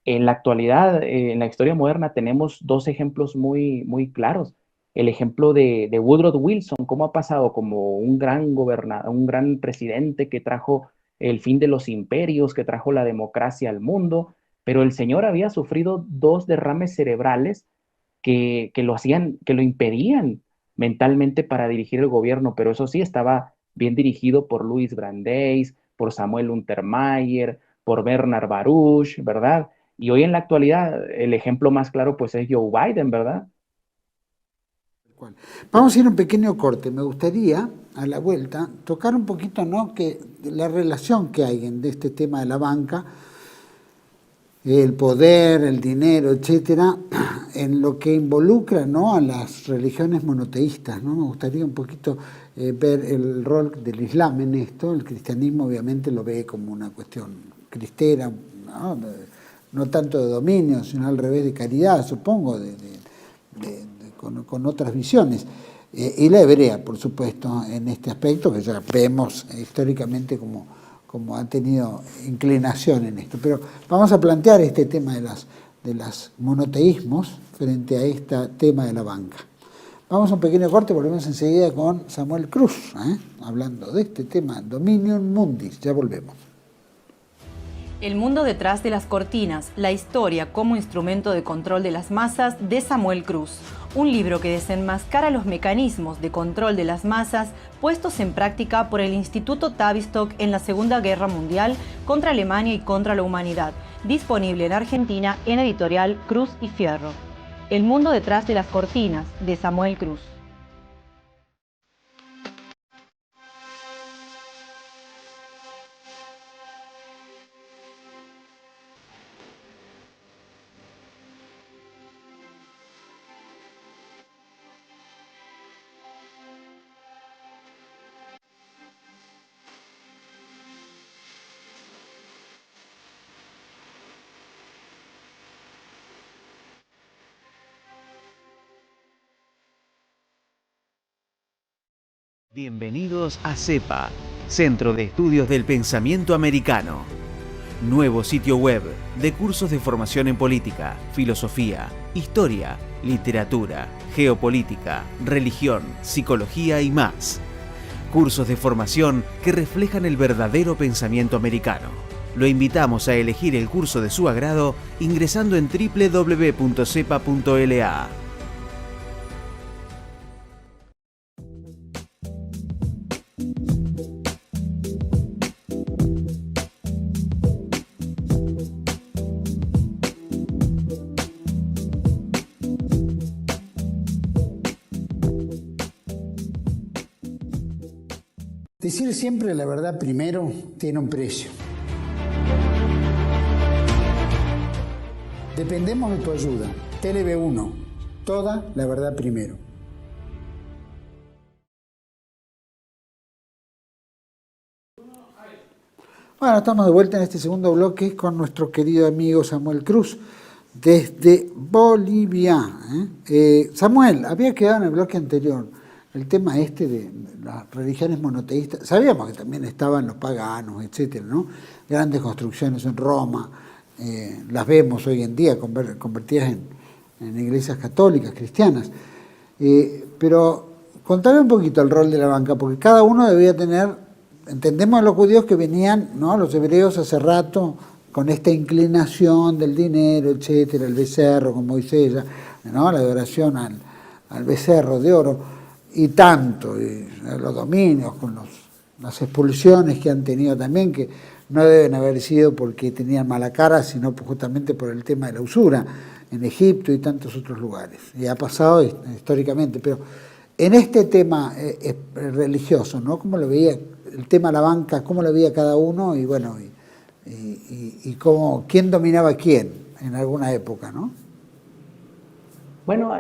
Speaker 3: En la actualidad, en la historia moderna, tenemos dos ejemplos muy, muy claros. El ejemplo de Woodrow Wilson, cómo ha pasado como un gran gobernador, un gran presidente que trajo el fin de los imperios, que trajo la democracia al mundo, pero el señor había sufrido dos derrames cerebrales que lo impedían mentalmente para dirigir el gobierno, pero eso sí, estaba bien dirigido por Luis Brandeis, por Samuel Untermaier, por Bernard Baruch, ¿verdad? Y hoy en la actualidad, el ejemplo más claro pues es Joe Biden, ¿verdad?
Speaker 1: Vamos a ir a un pequeño corte. Me gustaría, a la vuelta, tocar un poquito, ¿no?, que la relación que hay de este tema de la banca, el poder, el dinero, etcétera, en lo que involucra, ¿no?, a las religiones monoteístas, ¿no? Me gustaría un poquito ver el rol del Islam en esto. El cristianismo obviamente lo ve como una cuestión cristera, ¿no? No tanto de dominio, sino al revés, de caridad, supongo, con otras visiones. Y la hebrea, por supuesto, en este aspecto, que ya vemos históricamente como han tenido inclinación en esto. Pero vamos a plantear este tema de los monoteísmos frente a este tema de la banca. Vamos a un pequeño corte, volvemos enseguida con Samuel Cruz, hablando de este tema, Dominium Mundis. Ya volvemos.
Speaker 2: El mundo detrás de las cortinas, la historia como instrumento de control de las masas, de Samuel Cruz. Un libro que desenmascara los mecanismos de control de las masas puestos en práctica por el Instituto Tavistock en la Segunda Guerra Mundial contra Alemania y contra la humanidad. Disponible en Argentina en editorial Cruz y Fierro. El mundo detrás de las cortinas, de Samuel Cruz.
Speaker 4: Bienvenidos a CEPA, Centro de Estudios del Pensamiento Americano. Nuevo sitio web de cursos de formación en política, filosofía, historia, literatura, geopolítica, religión, psicología y más. Cursos de formación que reflejan el verdadero pensamiento americano. Lo invitamos a elegir el curso de su agrado ingresando en www.cepa.la.
Speaker 1: Decir siempre la verdad primero tiene un precio. Dependemos de tu ayuda. TLB1, toda la verdad primero. Bueno, estamos de vuelta en este segundo bloque con nuestro querido amigo Samuel Cruz, desde Bolivia. Samuel, había quedado en el bloque anterior el tema de las religiones monoteístas. Sabíamos que también estaban los paganos, etcétera, ¿no? Grandes construcciones en Roma, las vemos hoy en día convertidas en iglesias católicas, cristianas. Pero contame un poquito el rol de la banca, porque cada uno debía tener, entendemos a los judíos que venían, ¿no?, los hebreos hace rato, con esta inclinación del dinero, etcétera, el becerro con Moisés, ¿no?, la adoración al becerro de oro. Y tanto, y los dominios, con las expulsiones que han tenido también, que no deben haber sido porque tenían mala cara, sino justamente por el tema de la usura, en Egipto y tantos otros lugares. Y ha pasado históricamente, pero en este tema religioso, ¿no?, ¿cómo lo veía el tema de la banca, cómo lo veía cada uno y bueno, y cómo, quién dominaba a quién en alguna época, ¿no?
Speaker 3: Bueno,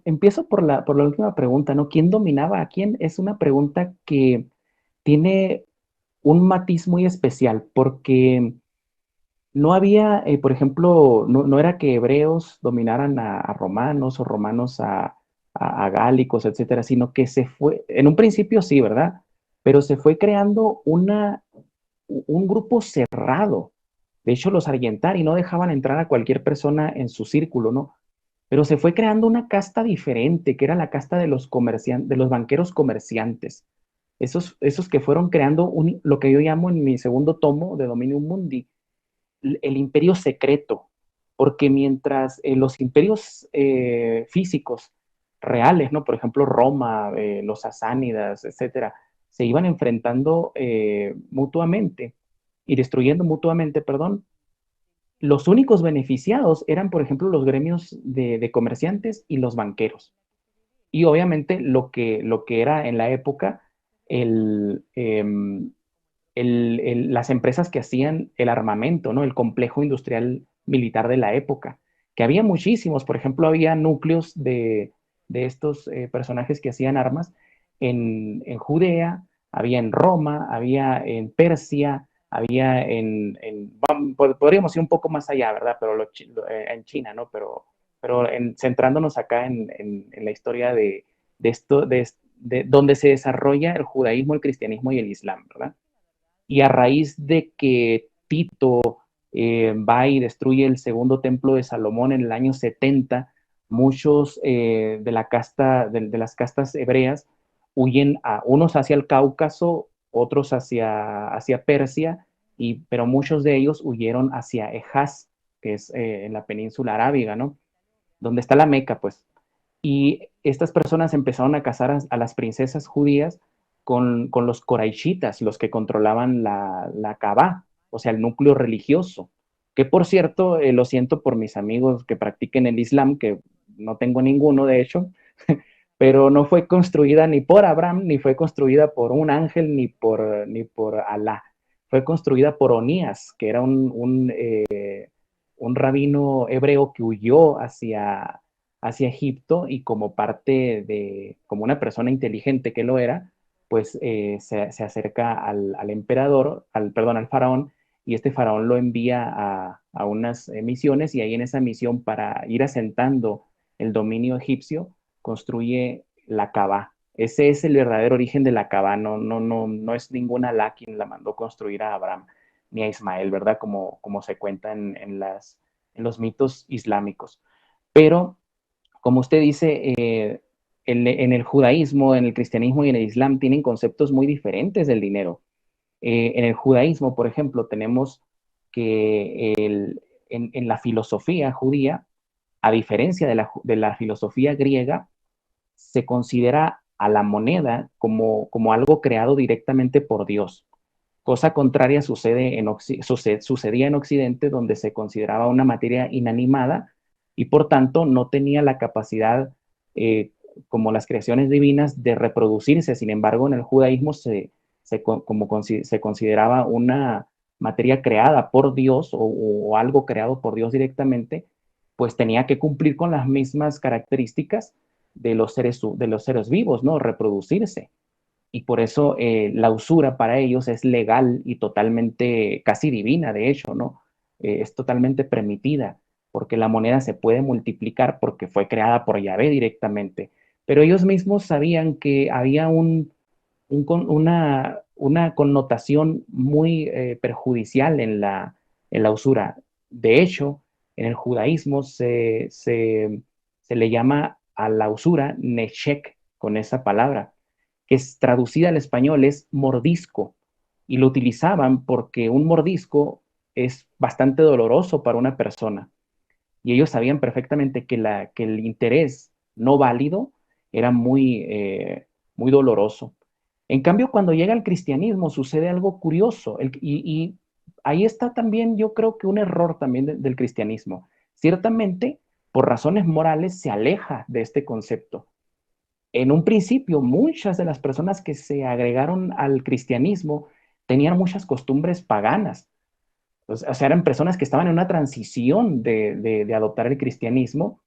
Speaker 3: empiezo por la última pregunta, ¿no? ¿Quién dominaba a quién? Es una pregunta que tiene un matiz muy especial, porque no había, por ejemplo, no era que hebreos dominaran a romanos o romanos a gálicos, etcétera, sino que se fue, en un principio sí, ¿verdad? Pero se fue creando un grupo cerrado. De hecho, los Argentari no dejaban entrar a cualquier persona en su círculo, ¿no? Pero se fue creando una casta diferente, que era la casta de los de los banqueros comerciantes. Esos que fueron creando lo que yo llamo en mi segundo tomo de Dominium Mundi, el imperio secreto, porque mientras los imperios físicos reales, ¿no? Por ejemplo, Roma, los sasánidas, etcétera, se iban enfrentando mutuamente y destruyendo mutuamente, perdón, los únicos beneficiados eran, por ejemplo, los gremios de comerciantes y los banqueros. Y obviamente lo que era en la época el, las empresas que hacían el armamento, ¿no? El complejo industrial militar de la época, que había muchísimos, por ejemplo, había núcleos de estos personajes que hacían armas en Judea, había en Roma, había en Persia, había podríamos ir un poco más allá, ¿verdad? Pero en China, ¿no? Pero centrándonos acá en la historia de esto, de donde se desarrolla el judaísmo, el cristianismo y el islam, ¿verdad? Y a raíz de que Tito va y destruye el segundo templo de Salomón en el año 70, muchos de la casta, de las castas hebreas huyen a unos hacia el Cáucaso, otros hacia Persia, pero muchos de ellos huyeron hacia Ejaz, que es en la península arábiga, ¿no? Donde está la Meca, pues. Y estas personas empezaron a casar a las princesas judías con los coraishitas, los que controlaban la Kaaba, o sea, el núcleo religioso. Que por cierto, lo siento por mis amigos que practiquen el Islam, que no tengo ninguno de hecho, pero no fue construida ni por Abraham, ni fue construida por un ángel, ni por Alá. Fue construida por Onías, que era un rabino hebreo que huyó hacia Egipto y como parte como una persona inteligente que lo era, pues se acerca al emperador, perdón, al faraón, y este faraón lo envía a unas misiones y ahí en esa misión para ir asentando el dominio egipcio, construye la Kaaba. Ese es el verdadero origen de la Kaaba, no es ninguna Alá quien la mandó construir a Abraham ni a Ismael, ¿verdad? Como se cuenta en los mitos islámicos. Pero como usted dice, en el judaísmo, en el cristianismo y en el islam tienen conceptos muy diferentes del dinero. En el judaísmo, por ejemplo, tenemos que en la filosofía judía, a diferencia de la filosofía griega, se considera a la moneda como algo creado directamente por Dios. Cosa contraria sucedía en Occidente, donde se consideraba una materia inanimada y por tanto no tenía la capacidad, como las creaciones divinas, de reproducirse. Sin embargo, en el judaísmo se consideraba una materia creada por Dios o algo creado por Dios directamente, pues tenía que cumplir con las mismas características de los seres vivos, ¿no? Reproducirse y por eso la usura para ellos es legal y totalmente, casi divina, de hecho, ¿no? Es totalmente permitida, porque la moneda se puede multiplicar porque fue creada por Yahvé directamente. Pero ellos mismos sabían que había una connotación muy perjudicial en la usura. De hecho, en el judaísmo se le llama a la usura neshek con esa palabra que es traducida al español es mordisco, y lo utilizaban porque un mordisco es bastante doloroso para una persona, y ellos sabían perfectamente que el interés no válido era muy doloroso. En cambio, cuando llega el cristianismo sucede algo curioso, y ahí está también yo creo que un error también del cristianismo. Ciertamente, por razones morales, se aleja de este concepto en un principio, muchas de las personas que se agregaron al cristianismo tenían muchas costumbres paganas. O sea, eran personas que estaban en una transición de adoptar el cristianismo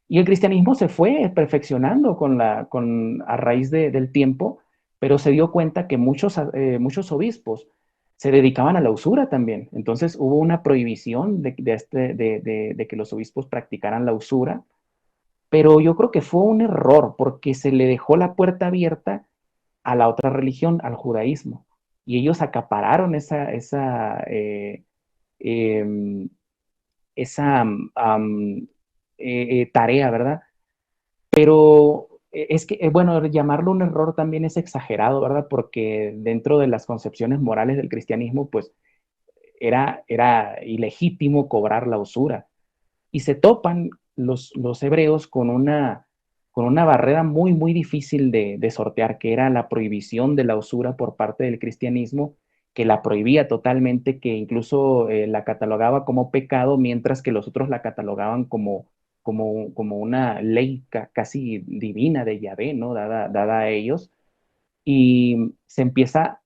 Speaker 3: y el cristianismo se fue perfeccionando a raíz del tiempo, pero se dio cuenta que muchos obispos se dedicaban a la usura también. Entonces hubo una prohibición de que los obispos practicaran la usura, pero yo creo que fue un error porque se le dejó la puerta abierta a la otra religión, al judaísmo, y ellos acapararon em, esa tarea, ¿verdad? Pero es que, bueno, llamarlo un error también es exagerado, ¿verdad? Porque dentro de las concepciones morales del cristianismo, pues era ilegítimo cobrar la usura. Y se topan los hebreos con una barrera muy, muy difícil de sortear, que era la prohibición de la usura por parte del cristianismo, que la prohibía totalmente, que incluso la catalogaba como pecado, mientras que los otros la catalogaban como una ley casi divina de Yahvé, ¿no? Dada a ellos. Y se empieza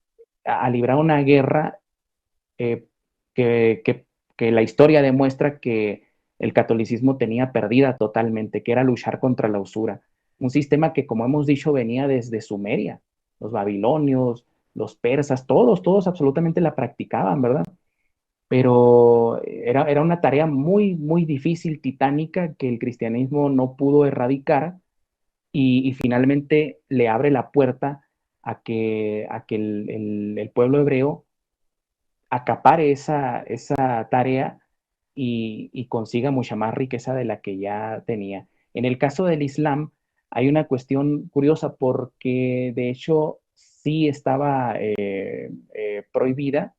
Speaker 3: a librar una guerra eh, que, que, que la historia demuestra que el catolicismo tenía perdida totalmente, que era luchar contra la usura. Un sistema que, como hemos dicho, venía desde Sumeria. Los babilonios, los persas, todos absolutamente la practicaban, ¿verdad? Pero era una tarea muy, muy difícil, titánica, que el cristianismo no pudo erradicar y finalmente le abre la puerta a que el pueblo hebreo acapare esa tarea y consiga mucha más riqueza de la que ya tenía. En el caso del Islam, hay una cuestión curiosa porque de hecho sí estaba prohibida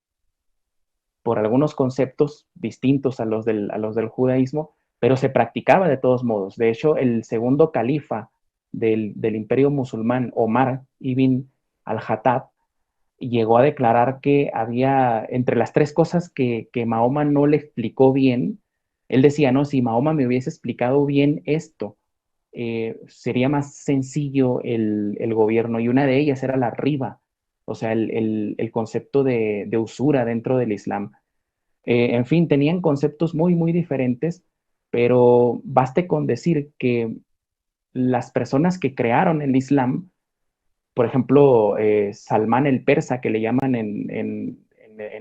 Speaker 3: por algunos conceptos distintos a los del judaísmo, pero se practicaba de todos modos. De hecho, el segundo califa del imperio musulmán, Omar ibn al-Khattab, llegó a declarar que había, entre las tres cosas que Mahoma no le explicó bien, él decía, no, si Mahoma me hubiese explicado bien esto, sería más sencillo el gobierno, y una de ellas era la riba, o sea, el concepto de usura dentro del Islam. En fin, tenían conceptos muy, muy diferentes, pero baste con decir que las personas que crearon el Islam, por ejemplo, Salmán el Persa, que le llaman en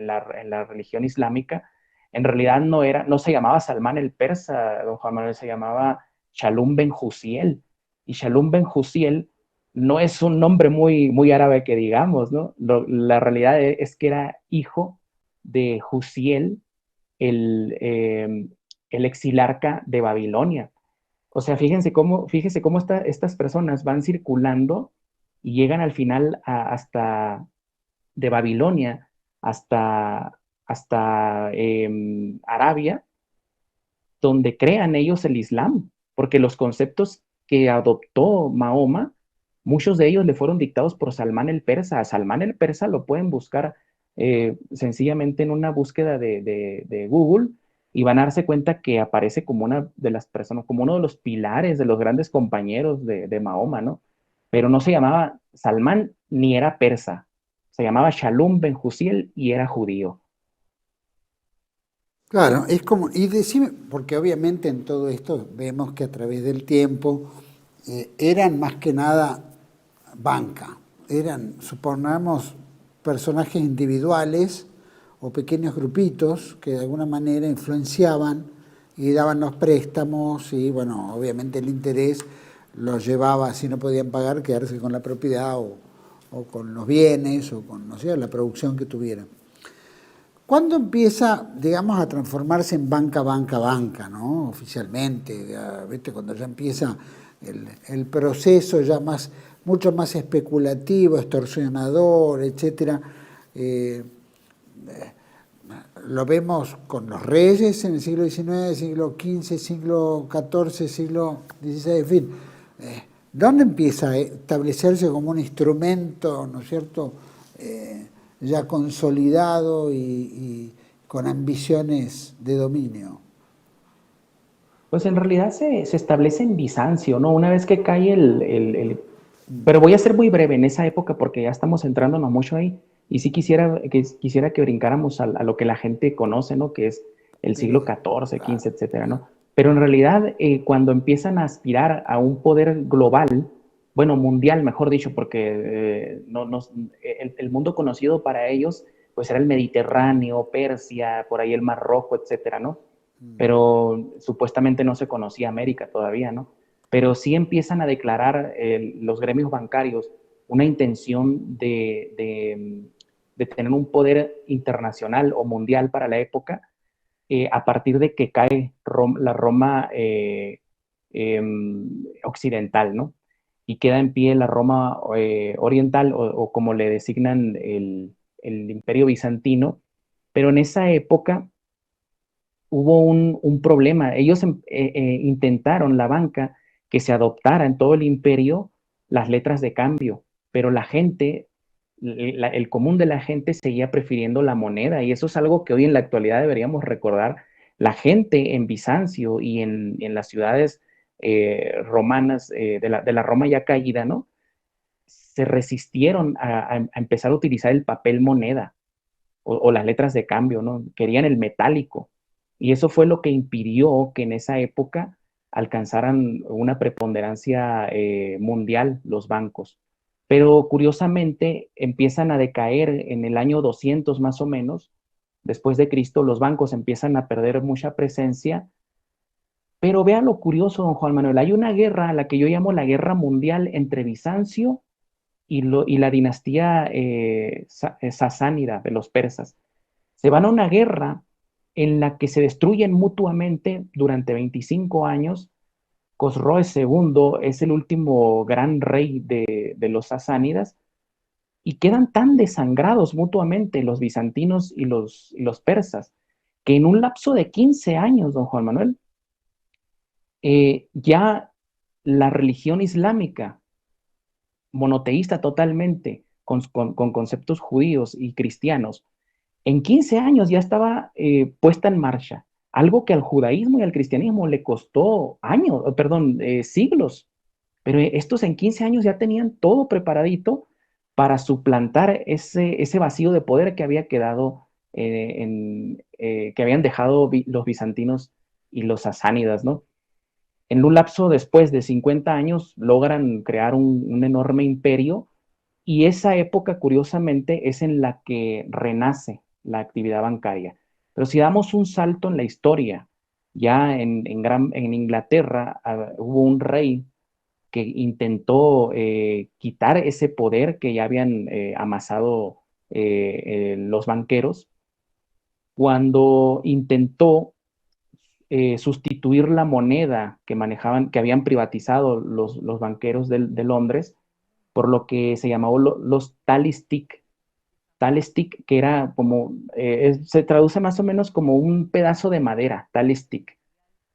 Speaker 3: la religión islámica, en realidad no se llamaba Salmán el Persa, don Juan Manuel, se llamaba Shalum ben Jusiel. Y Shalum ben Jusiel no es un nombre muy, muy árabe que digamos, ¿no? La realidad es que era hijo de Jusiel, el, el exilarca de Babilonia. O sea, fíjense cómo estas personas van circulando y llegan al final hasta de Babilonia hasta Arabia, donde crean ellos el Islam, porque los conceptos que adoptó Mahoma, muchos de ellos le fueron dictados por Salmán el Persa. A Salmán el Persa lo pueden buscar sencillamente en una búsqueda de Google y van a darse cuenta que aparece como una de las personas, como uno de los pilares de los grandes compañeros de Mahoma, ¿no? Pero no se llamaba Salmán ni era persa, se llamaba Shalum ben Jusiel y era judío.
Speaker 1: Claro, es como, y decime, porque obviamente en todo esto vemos que a través del tiempo eran más que nada banca, eran, supongamos, personajes individuales o pequeños grupitos que de alguna manera influenciaban y daban los préstamos y bueno, obviamente el interés los llevaba, si no podían pagar, quedarse con la propiedad o con los bienes o con, no sé, la producción que tuvieran. ¿Cuándo empieza, digamos, a transformarse en banca, ¿no? Oficialmente, ya, ¿viste? Cuando ya empieza el proceso ya mucho más especulativo, extorsionador, etcétera. Lo vemos con los reyes en el siglo XIX, siglo XV, siglo XIV, siglo XVI, en fin. ¿Dónde empieza a establecerse como un instrumento, ¿no es cierto?, ya consolidado y con ambiciones de dominio?
Speaker 3: Pues en realidad se establece en Bizancio, ¿no? Una vez que cae Pero voy a ser muy breve en esa época porque ya estamos entrándonos mucho ahí. Y sí quisiera que brincáramos a lo que la gente conoce, ¿no? Que es el siglo XIV, XV, etcétera, ¿no? Pero en realidad, cuando empiezan a aspirar a un poder global, bueno, mundial, mejor dicho, porque el mundo conocido para ellos pues era el Mediterráneo, Persia, por ahí el Mar Rojo, etcétera, ¿no? Pero supuestamente no se conocía América todavía, ¿no? Pero sí empiezan a declarar los gremios bancarios una intención de tener un poder internacional o mundial para la época, a partir de que cae la Roma occidental, ¿no? Y queda en pie la Roma oriental, o como le designan el Imperio Bizantino, pero en esa época hubo un problema. Ellos intentaron, la banca, que se adoptara en todo el imperio las letras de cambio, pero la gente, el común de la gente seguía prefiriendo la moneda, y eso es algo que hoy en la actualidad deberíamos recordar. La gente en Bizancio y en las ciudades romanas de la Roma ya caída, ¿no? Se resistieron a empezar a utilizar el papel moneda o las letras de cambio, ¿no? Querían el metálico. Y eso fue lo que impidió que en esa época alcanzaran una preponderancia mundial los bancos. Pero curiosamente empiezan a decaer en el año 200 más o menos, después de Cristo, los bancos empiezan a perder mucha presencia. Pero vea lo curioso, don Juan Manuel, hay una guerra a la que yo llamo la guerra mundial entre Bizancio y la dinastía sasánida de los persas. Se van a una guerra en la que se destruyen mutuamente durante 25 años. Cosroes II es el último gran rey de los sasánidas, y quedan tan desangrados mutuamente los bizantinos y los persas, que en un lapso de 15 años, don Juan Manuel, ya la religión islámica, monoteísta totalmente, con conceptos judíos y cristianos, en 15 años ya estaba puesta en marcha, algo que al judaísmo y al cristianismo le costó años, perdón, siglos, pero estos en 15 años ya tenían todo preparadito para suplantar ese vacío de poder que había quedado, que habían dejado los bizantinos y los sasánidas, ¿no? En un lapso después de 50 años logran crear un enorme imperio, y esa época, curiosamente, es en la que renace la actividad bancaria. Pero si damos un salto en la historia, ya en Inglaterra hubo un rey que intentó quitar ese poder que ya habían amasado los banqueros, cuando intentó sustituir la moneda que manejaban, que habían privatizado los banqueros de Londres, por lo que se llamó los talistic. Talistic, que era como, se traduce más o menos como un pedazo de madera, talistic.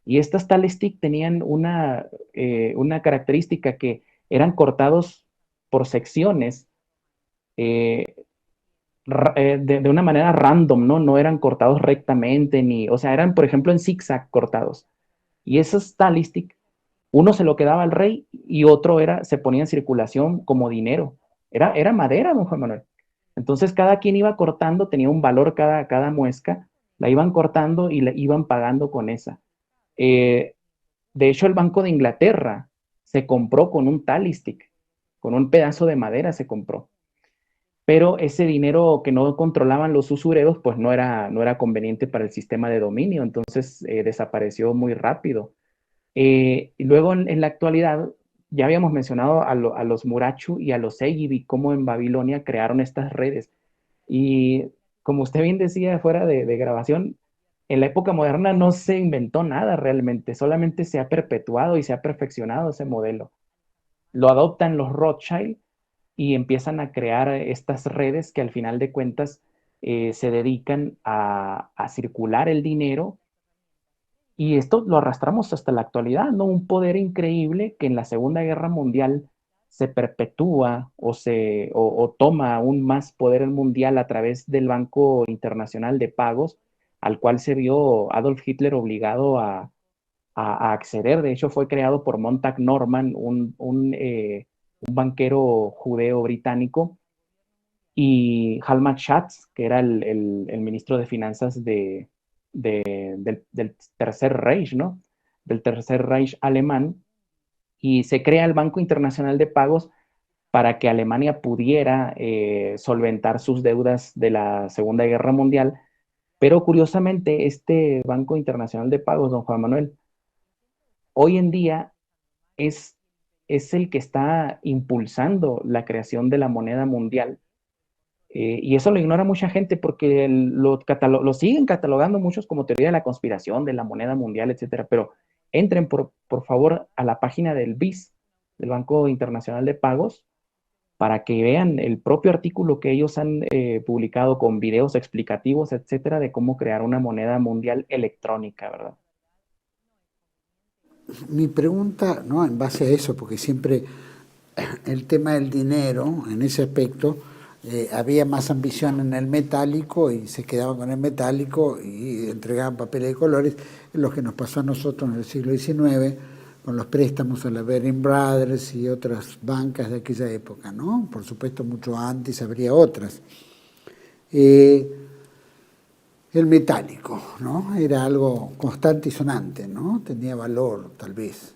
Speaker 3: Y estas talistic tenían una característica, que eran cortados por secciones eh, de una manera random, ¿no? No eran cortados rectamente, o sea, eran, por ejemplo, en zigzag cortados. Y esos talistic, uno se lo quedaba al rey y otro se ponía en circulación como dinero. Era madera, don Juan Manuel. Entonces cada quien iba cortando, tenía un valor cada muesca, la iban cortando y la iban pagando con esa. De hecho, el Banco de Inglaterra se compró con un talistic, con un pedazo de madera se compró. Pero ese dinero que no controlaban los usureros, pues no era conveniente para el sistema de dominio, entonces desapareció muy rápido. Y luego en la actualidad, ya habíamos mencionado a los Murachu y a los Egibi, cómo en Babilonia crearon estas redes. Y como usted bien decía fuera de grabación, en la época moderna no se inventó nada realmente, solamente se ha perpetuado y se ha perfeccionado ese modelo. Lo adoptan los Rothschild y empiezan a crear estas redes que al final de cuentas se dedican a circular el dinero. Y esto lo arrastramos hasta la actualidad, ¿no? Un poder increíble que en la Segunda Guerra Mundial se perpetúa o toma aún más poder mundial a través del Banco Internacional de Pagos, al cual se vio Adolf Hitler obligado a acceder. De hecho, fue creado por Montague Norman, un banquero judeo británico, y Hjalmar Schatz, que era el ministro de Finanzas del Tercer Reich, ¿no? Del Tercer Reich alemán, y se crea el Banco Internacional de Pagos para que Alemania pudiera solventar sus deudas de la Segunda Guerra Mundial. Pero curiosamente, este Banco Internacional de Pagos, don Juan Manuel, hoy en día es, es el que está impulsando la creación de la moneda mundial. Y eso lo ignora mucha gente porque lo siguen catalogando muchos como teoría de la conspiración, de la moneda mundial, etcétera. Pero entren por favor a la página del BIS, del Banco Internacional de Pagos, para que vean el propio artículo que ellos han publicado con videos explicativos, etcétera, de cómo crear una moneda mundial electrónica, ¿verdad?
Speaker 1: Mi pregunta, ¿no? En base a eso, porque siempre el tema del dinero, en ese aspecto, había más ambición en el metálico y se quedaban con el metálico y entregaban papeles de colores, es lo que nos pasó a nosotros en el siglo XIX, con los préstamos a la Baring Brothers y otras bancas de aquella época, ¿no? Por supuesto, mucho antes habría otras. El metálico, ¿no? Era algo constante y sonante, ¿no? Tenía valor, tal vez.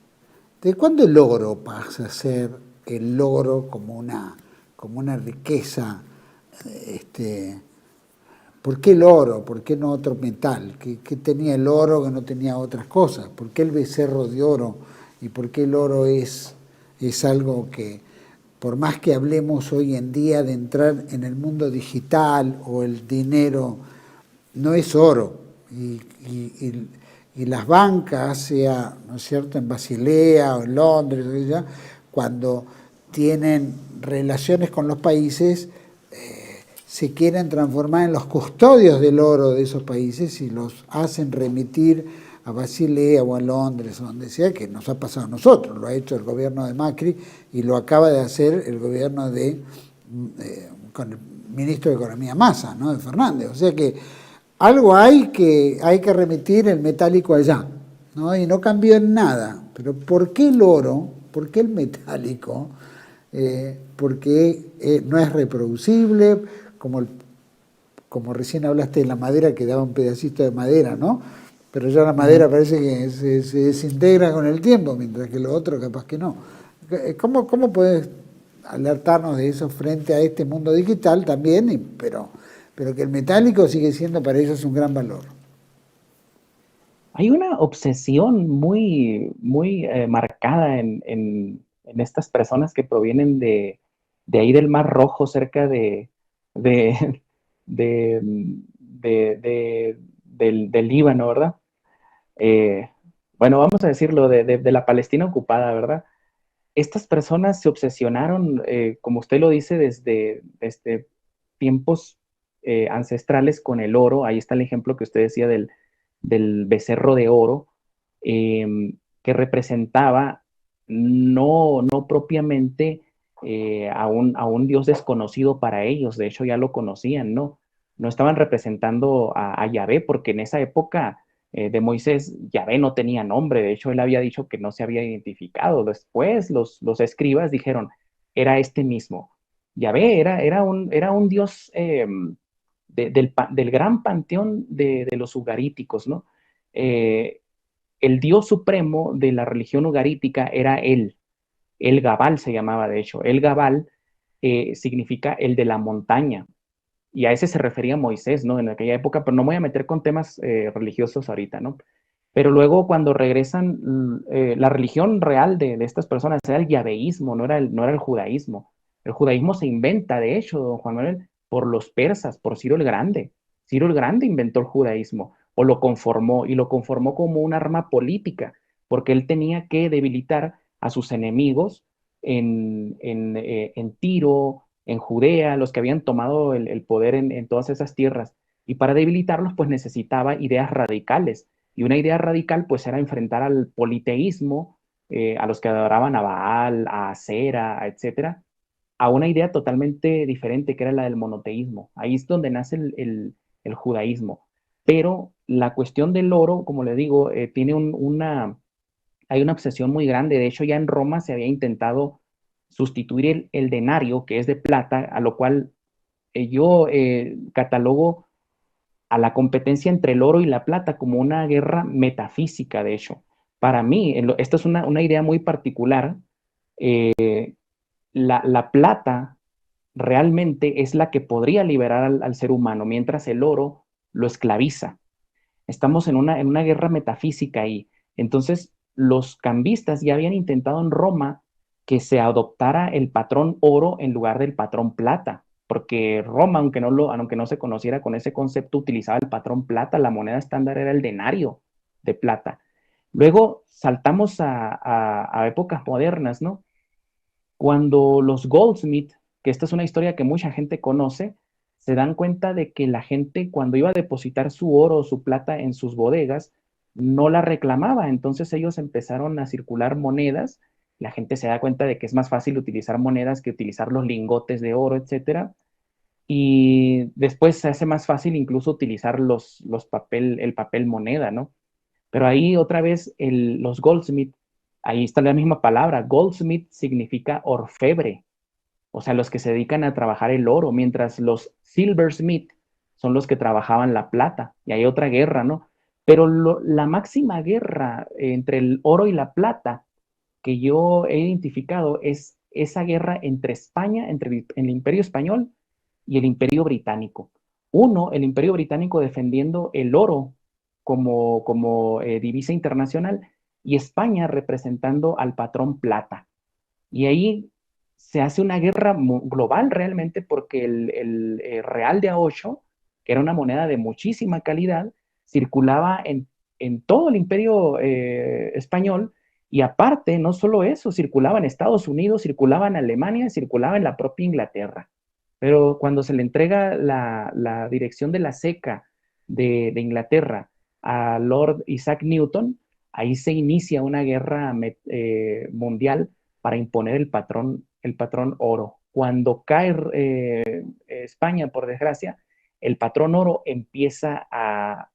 Speaker 1: ¿De cuándo el oro pasa a ser el oro como una riqueza? ¿Por qué el oro? ¿Por qué no otro metal? ¿Qué tenía el oro que no tenía otras cosas? ¿Por qué el becerro de oro? ¿Y por qué el oro es algo que, por más que hablemos hoy en día de entrar en el mundo digital o el dinero, no es oro? Y las bancas, sea, ¿no es cierto?, en Basilea o en Londres, cuando tienen relaciones con los países, se quieren transformar en los custodios del oro de esos países y los hacen remitir a Basilea o a Londres o donde sea, que nos ha pasado a nosotros, lo ha hecho el gobierno de Macri y lo acaba de hacer el gobierno con el ministro de Economía Massa, ¿no?, de Fernández. O sea que algo hay que remitir el metálico allá, ¿no? Y no cambió en nada. Pero ¿por qué el oro? ¿Por qué el metálico? Porque no es reproducible, como recién hablaste de la madera, que daba un pedacito de madera, ¿no? Pero ya la madera parece que se desintegra con el tiempo, mientras que lo otro capaz que no. ¿Cómo puedes alertarnos de eso frente a este mundo digital también, pero que el metálico sigue siendo para ellos un gran valor?
Speaker 3: Hay una obsesión muy, muy marcada en estas personas que provienen de ahí del Mar Rojo, cerca de, del Líbano, ¿verdad? Bueno, vamos a decirlo, de la Palestina ocupada, ¿verdad? Estas personas se obsesionaron, como usted lo dice, desde tiempos ancestrales con el oro. Ahí está el ejemplo que usted decía del becerro de oro, que representaba no propiamente a un Dios desconocido para ellos. De hecho, ya lo conocían, ¿no? No estaban representando a Yahvé, porque en esa época de Moisés, Yahvé no tenía nombre. De hecho, él había dicho que no se había identificado. Después los escribas dijeron, era este mismo. Yahvé era un Dios del gran panteón de los ugaríticos, ¿no? El Dios supremo de la religión ugarítica era él. El Gabal se llamaba, de hecho. El Gabal significa el de la montaña. Y a ese se refería Moisés, ¿no? En aquella época, pero no me voy a meter con temas religiosos ahorita, ¿no? Pero luego cuando regresan, la religión real de estas personas era el yaveísmo, no era el judaísmo. El judaísmo se inventa, de hecho, don Juan Manuel, por los persas, por Ciro el Grande. Ciro el Grande inventó el judaísmo, o lo conformó, y lo conformó como un arma política, porque él tenía que debilitar a sus enemigos en Tiro, en Judea, los que habían tomado el poder en todas esas tierras. Y para debilitarlos, pues necesitaba ideas radicales. Y una idea radical, pues, era enfrentar al politeísmo, a los que adoraban a Baal, a Acera, etcétera, a una idea totalmente diferente, que era la del monoteísmo. Ahí es donde nace el judaísmo. Pero la cuestión del oro, como le digo, tiene hay una obsesión muy grande. De hecho, ya en Roma se había intentado sustituir el denario, que es de plata, a lo cual yo catalogo a la competencia entre el oro y la plata como una guerra metafísica, de hecho. Para mí, esta es una idea muy particular, la plata realmente es la que podría liberar al ser humano, mientras el oro lo esclaviza. Estamos en una guerra metafísica ahí. Entonces, los cambistas ya habían intentado en Roma que se adoptara el patrón oro en lugar del patrón plata, porque Roma, aunque no se conociera con ese concepto, utilizaba el patrón plata, la moneda estándar era el denario de plata. Luego saltamos a épocas modernas, ¿no? Cuando los Goldsmith, que esta es una historia que mucha gente conoce, se dan cuenta de que la gente cuando iba a depositar su oro o su plata en sus bodegas, no la reclamaba. Entonces ellos empezaron a circular monedas. La gente se da cuenta de que es más fácil utilizar monedas que utilizar los lingotes de oro, etcétera. Y después se hace más fácil incluso utilizar el papel moneda, ¿no? Pero ahí otra vez los Goldsmith, ahí está la misma palabra. Goldsmith significa orfebre, o sea, los que se dedican a trabajar el oro, mientras los silversmith son los que trabajaban la plata. Y hay otra guerra, ¿no? Pero la máxima guerra entre el oro y la plata que yo he identificado es esa guerra entre España, entre el Imperio Español y el Imperio Británico. Uno, el Imperio Británico defendiendo el oro como divisa internacional y España representando al patrón plata. Y ahí se hace una guerra global realmente porque el real de A8, que era una moneda de muchísima calidad, circulaba en todo el imperio español y aparte, no solo eso, circulaba en Estados Unidos, circulaba en Alemania, circulaba en la propia Inglaterra. Pero cuando se le entrega la dirección de la SECA de Inglaterra a Lord Isaac Newton, ahí se inicia una guerra mundial para imponer el patrón oro. Cuando cae España, por desgracia, el patrón oro empieza a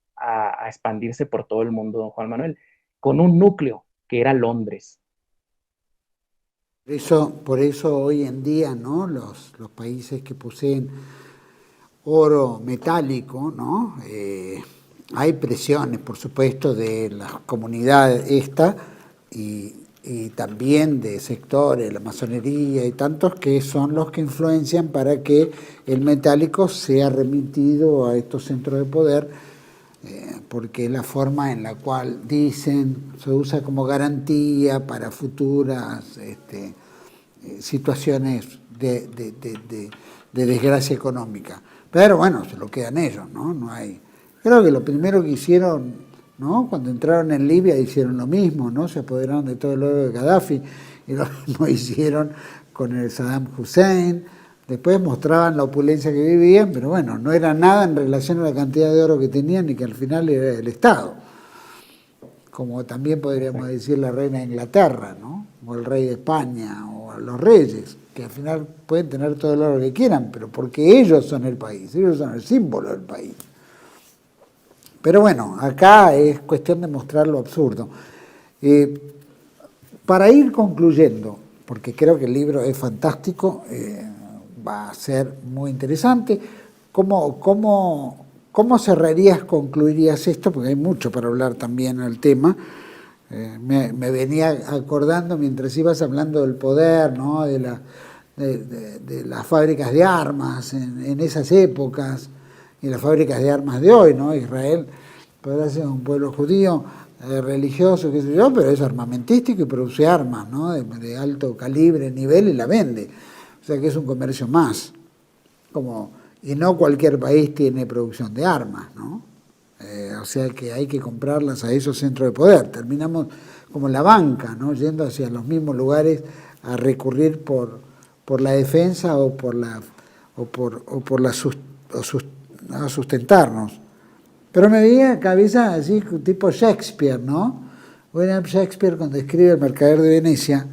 Speaker 3: expandirse por todo el mundo, don Juan Manuel, con un núcleo que era Londres.
Speaker 1: Por eso hoy en día, ¿no? Los países que poseen oro metálico, ¿no? Hay presiones, por supuesto, de las comunidades y también de sectores, la masonería y tantos que son los que influencian para que el metálico sea remitido a estos centros de poder, porque es la forma en la cual dicen se usa como garantía para futuras situaciones de desgracia económica. Pero bueno, se lo quedan ellos, ¿no? No hay. Creo que lo primero que hicieron, ¿no? Cuando entraron en Libia hicieron lo mismo, ¿no? Se apoderaron de todo el oro de Gaddafi y lo mismo hicieron con el Saddam Hussein. Después mostraban la opulencia que vivían, pero bueno, no era nada en relación a la cantidad de oro que tenían y que al final era el Estado. Como también podríamos decir la reina de Inglaterra, ¿no? O el rey de España, o los reyes, que al final pueden tener todo el oro que quieran, pero porque ellos son el país, ellos son el símbolo del país. Pero bueno, acá es cuestión de mostrar lo absurdo. Para ir concluyendo, porque creo que el libro es fantástico, va a ser muy interesante, ¿cómo cerrarías, concluirías esto? Porque hay mucho para hablar también al tema. Me venía acordando mientras ibas hablando del poder, ¿no? de las fábricas de armas en esas épocas y las fábricas de armas de hoy, ¿no? Israel podrá ser un pueblo judío, religioso, qué sé yo, pero es armamentístico y produce armas, ¿no? de alto calibre, nivel y la vende. O sea que es un comercio más. Y no cualquier país tiene producción de armas, ¿no? O sea que hay que comprarlas a esos centros de poder. Terminamos como la banca, ¿no? Yendo hacia los mismos lugares a recurrir por la defensa a sustentarnos. Pero me veía a cabeza así, tipo Shakespeare, ¿no? William Shakespeare cuando escribe El mercader de Venecia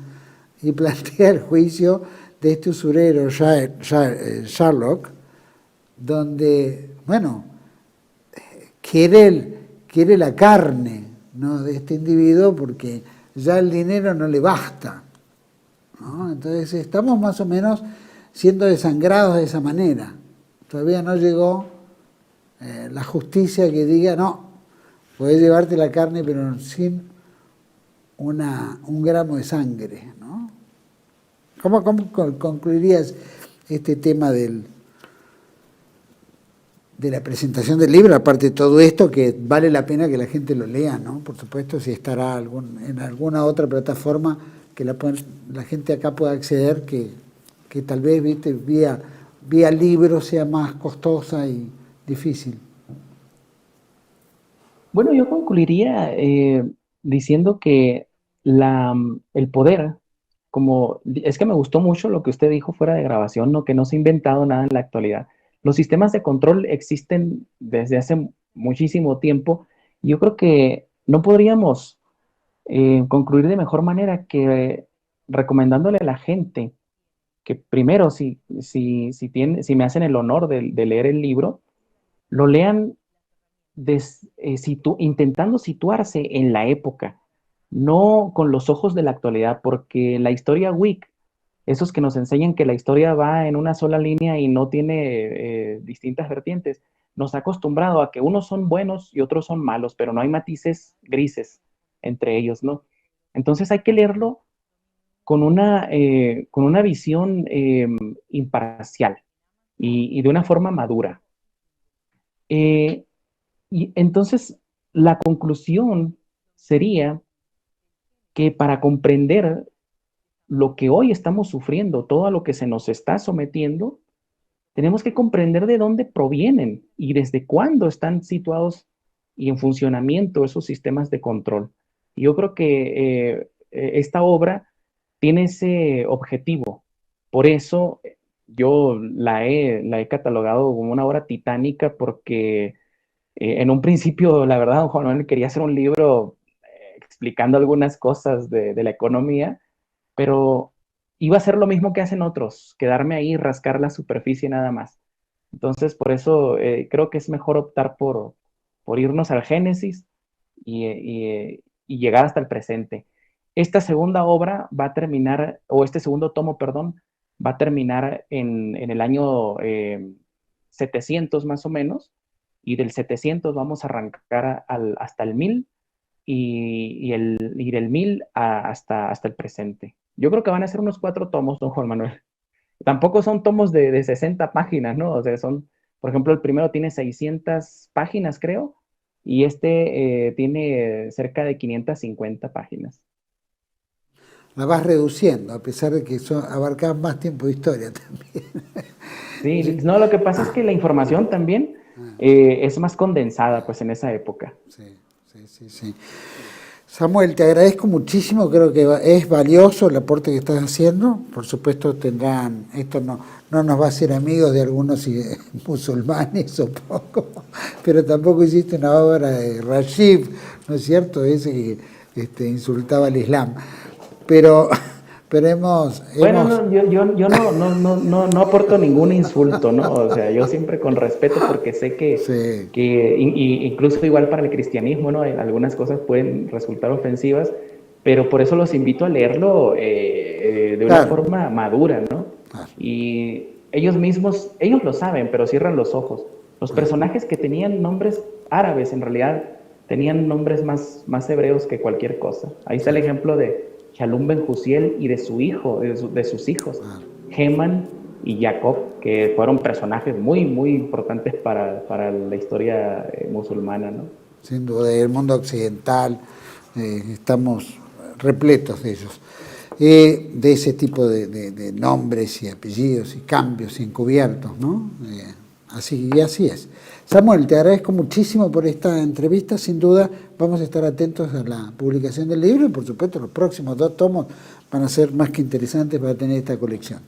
Speaker 1: y plantea el juicio de este usurero Sherlock, donde, bueno, quiere la carne, ¿no? de este individuo porque ya el dinero no le basta, ¿no? Entonces estamos más o menos siendo desangrados de esa manera. Todavía no llegó la justicia que diga, no, puedes llevarte la carne pero sin un gramo de sangre, ¿no? ¿Cómo concluirías este tema de la presentación del libro, aparte de todo esto, que vale la pena que la gente lo lea, ¿no? Por supuesto, si estará en alguna otra plataforma que la gente acá pueda acceder, que tal vez, viste, vía libro sea más costosa y difícil.
Speaker 3: Bueno, yo concluiría diciendo que el poder, es que me gustó mucho lo que usted dijo fuera de grabación, ¿no? Que no se ha inventado nada en la actualidad. Los sistemas de control existen desde hace muchísimo tiempo. Y yo creo que no podríamos concluir de mejor manera que recomendándole a la gente que primero, si me hacen el honor de leer el libro, lo lean intentando situarse en la época, no con los ojos de la actualidad, porque la historia WIC, esos que nos enseñan que la historia va en una sola línea y no tiene distintas vertientes, nos ha acostumbrado a que unos son buenos y otros son malos, pero no hay matices grises entre ellos, ¿no? Entonces hay que leerlo con una visión imparcial y de una forma madura. Y entonces la conclusión sería que para comprender lo que hoy estamos sufriendo, todo a lo que se nos está sometiendo, tenemos que comprender de dónde provienen y desde cuándo están situados y en funcionamiento esos sistemas de control. Y yo creo que esta obra tiene ese objetivo. Por eso yo la he catalogado como una obra titánica porque en un principio, la verdad, don Juan Manuel quería hacer un libro explicando algunas cosas de la economía, pero iba a ser lo mismo que hacen otros, quedarme ahí, rascar la superficie nada más. Entonces, por eso creo que es mejor optar por irnos al Génesis y llegar hasta el presente. Esta segunda obra va a terminar, o este segundo tomo, perdón, va a terminar en el año 700 más o menos, y del 700 vamos a arrancar hasta el 1000 y del 1000 hasta el presente. Yo creo que van a ser unos 4 tomos, don Juan Manuel. Tampoco son tomos de 60 páginas, ¿no? O sea, por ejemplo, el primero tiene 600 páginas, creo, y este tiene cerca de 550 páginas.
Speaker 1: La vas reduciendo, a pesar de que abarcas más tiempo de historia también.
Speaker 3: Sí, no, lo que pasa es que la información también es más condensada, pues, en esa época.
Speaker 1: Sí. Samuel, te agradezco muchísimo, creo que es valioso el aporte que estás haciendo. Por supuesto esto no nos va a hacer amigos de algunos musulmanes o poco, pero tampoco hiciste una obra de Rashid, ¿no es cierto? Ese que insultaba al Islam. Pero
Speaker 3: Bueno, yo no aporto ningún insulto, ¿no? O sea, yo siempre con respeto, porque sé que incluso igual para el cristianismo, ¿no? Algunas cosas pueden resultar ofensivas, pero por eso los invito a leerlo de una forma madura, ¿no? Y ellos mismos, ellos lo saben, pero cierran los ojos. Los personajes que tenían nombres árabes, en realidad, tenían nombres más hebreos que cualquier cosa. Ahí está el ejemplo de Shalum Ben Jusiel y de su hijo, de sus hijos, Heman y Jacob, que fueron personajes muy, muy importantes para la historia musulmana, ¿no?
Speaker 1: Sin duda, el mundo occidental, estamos repletos de ellos, de ese tipo de nombres y apellidos y cambios encubiertos, ¿no? Así es. Samuel, te agradezco muchísimo por esta entrevista. Sin duda vamos a estar atentos a la publicación del libro y por supuesto los próximos 2 tomos van a ser más que interesantes para tener esta colección.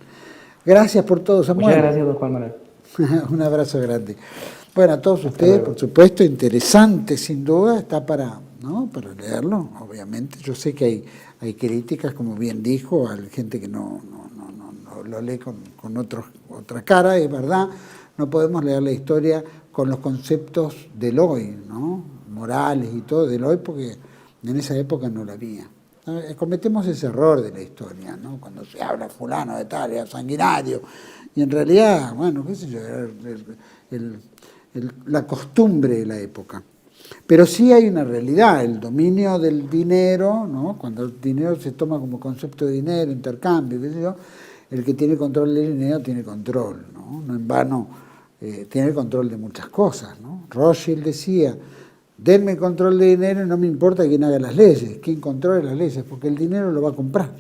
Speaker 1: Gracias por todo, Samuel.
Speaker 3: Muchas gracias, don Juan Manuel.
Speaker 1: Un abrazo grande. Bueno, a todos ustedes, por supuesto, interesante sin duda, está para leerlo, obviamente. Yo sé que hay críticas, como bien dijo, hay gente que no lo lee con otra cara, es verdad. No podemos leer la historia con los conceptos del hoy, ¿no? Morales y todo del hoy, porque en esa época no la había. Cometemos ese error de la historia, ¿no? Cuando se habla fulano de tal, era sanguinario, y en realidad, bueno, qué sé yo, era la costumbre de la época. Pero sí hay una realidad, el dominio del dinero, ¿no? Cuando el dinero se toma como concepto de dinero, intercambio, qué sé yo, el que tiene control del dinero tiene control, ¿no? No en vano tiene control de muchas cosas, ¿no? Rothschild decía, denme control de dinero y no me importa quién haga las leyes, quién controle las leyes, porque el dinero lo va a comprar,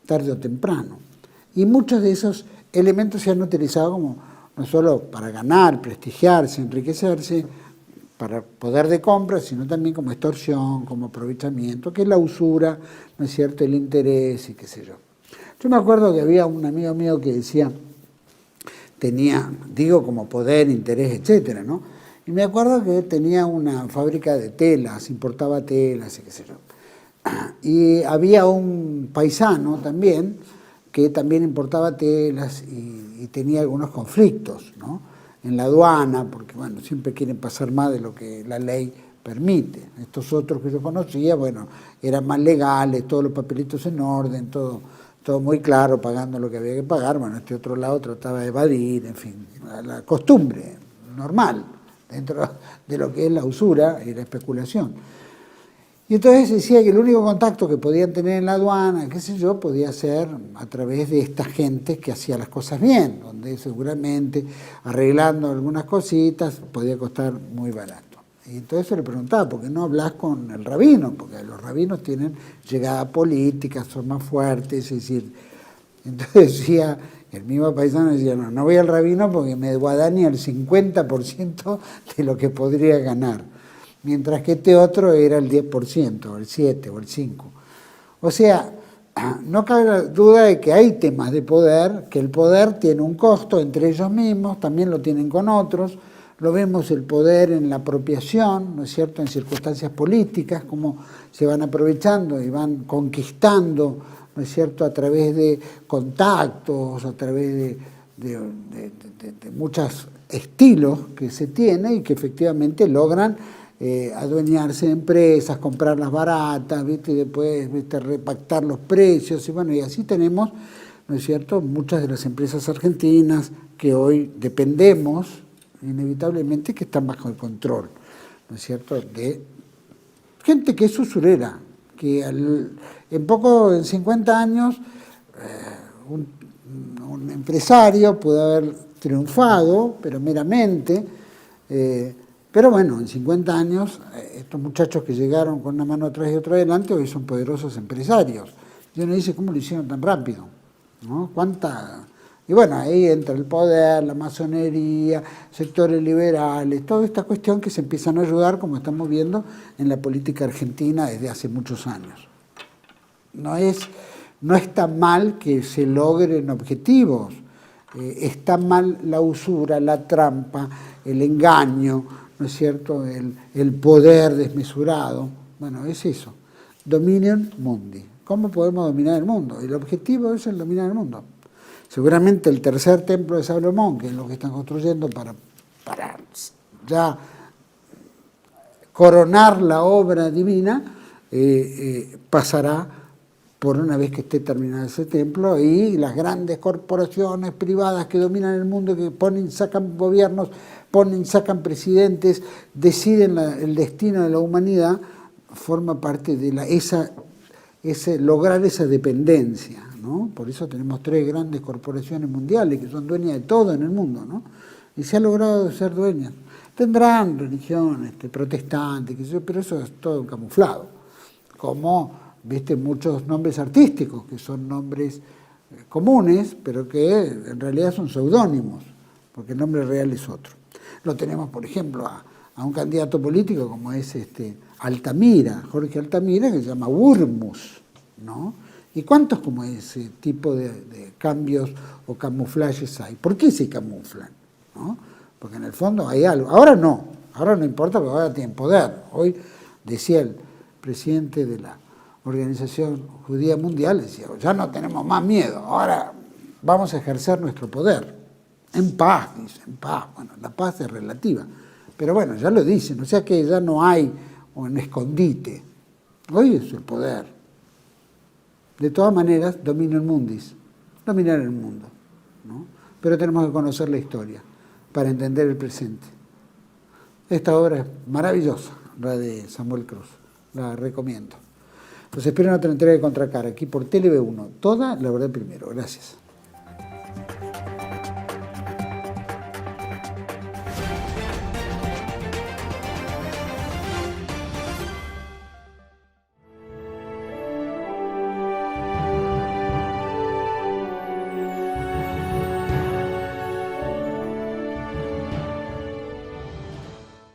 Speaker 1: tarde o temprano. Y muchos de esos elementos se han utilizado como no solo para ganar, prestigiarse, enriquecerse, para poder de compra, sino también como extorsión, como aprovechamiento, que es la usura, ¿no es cierto?, el interés y qué sé yo. Yo me acuerdo que había un amigo mío que decía, tenía, digo, como poder, interés, etcétera, ¿no? Y me acuerdo que tenía una fábrica de telas, importaba telas y qué sé yo. Y había un paisano también, que también importaba telas y tenía algunos conflictos, ¿no?, en la aduana, porque bueno, siempre quieren pasar más de lo que la ley permite. Estos otros que yo conocía, bueno, eran más legales, todos los papelitos en orden, todo muy claro, pagando lo que había que pagar. Bueno, este otro lado trataba de evadir, en fin, la costumbre normal dentro de lo que es la usura y la especulación. Y entonces decía que el único contacto que podían tener en la aduana, qué sé yo, podía ser a través de esta gente que hacía las cosas bien, donde seguramente arreglando algunas cositas podía costar muy barato. Y entonces se le preguntaba, ¿por qué no hablas con el rabino? Porque los rabinos tienen llegada política, son más fuertes, es decir, entonces decía, el mismo paisano decía, no voy al rabino porque me guadaña el 50% de lo que podría ganar. Mientras que este otro era el 10%, o el 7%, o el 5%. O sea, no cabe duda de que hay temas de poder, que el poder tiene un costo entre ellos mismos, también lo tienen con otros, lo vemos el poder en la apropiación, ¿no es cierto?, en circunstancias políticas, cómo se van aprovechando y van conquistando, ¿no es cierto?, a través de contactos, a través de muchos estilos que se tiene y que efectivamente logran adueñarse de empresas, comprarlas baratas, ¿viste?, y después, ¿viste?, repactar los precios, y bueno, y así tenemos, ¿no es cierto?, muchas de las empresas argentinas que hoy dependemos, inevitablemente, que están bajo el control, ¿no es cierto?, de gente que es usurera, que en 50 años un empresario puede haber triunfado, pero meramente, pero bueno, en 50 años, estos muchachos que llegaron con una mano atrás y otra adelante, hoy son poderosos empresarios. Y uno dice, ¿cómo lo hicieron tan rápido? ¿No? Y bueno, ahí entra el poder, la masonería, sectores liberales, toda esta cuestión que se empiezan a ayudar, como estamos viendo en la política argentina desde hace muchos años. No está mal que se logren objetivos, está mal la usura, la trampa, el engaño, ¿no es cierto?, el poder desmesurado. Bueno, es eso, Dominion Mundi. ¿Cómo podemos dominar el mundo? El objetivo es el dominar el mundo. Seguramente el tercer templo de Salomón, que es lo que están construyendo para ya coronar la obra divina, pasará por una vez que esté terminado ese templo, y las grandes corporaciones privadas que dominan el mundo, que sacan gobiernos, sacan presidentes, deciden el destino de la humanidad, forma parte de lograr esa dependencia, ¿no? Por eso tenemos 3 grandes corporaciones mundiales que son dueñas de todo en el mundo, ¿no? Y se ha logrado ser dueñas. Tendrán religión protestante, pero eso es todo camuflado. Como, viste, muchos nombres artísticos, que son nombres comunes, pero que en realidad son seudónimos, porque el nombre real es otro. Lo tenemos, por ejemplo, a un candidato político como es Altamira, Jorge Altamira, que se llama Wurmus, ¿no? ¿Y cuántos como ese tipo de cambios o camuflajes hay? ¿Por qué se camuflan? ¿No? Porque en el fondo hay algo. Ahora no importa, porque ahora tienen poder. Hoy decía el presidente de la Organización Judía Mundial, decía, ya no tenemos más miedo, ahora vamos a ejercer nuestro poder. En paz, dice, en paz. Bueno, la paz es relativa. Pero bueno, ya lo dicen, o sea que ya no hay un escondite. Hoy es el poder. De todas maneras, dominan mundis, dominar el mundo, ¿no? Pero tenemos que conocer la historia para entender el presente. Esta obra es maravillosa, la de Samuel Cruz, la recomiendo. Los espero en otra entrega de Contracara, aquí por TLV1, toda la verdad primero. Gracias.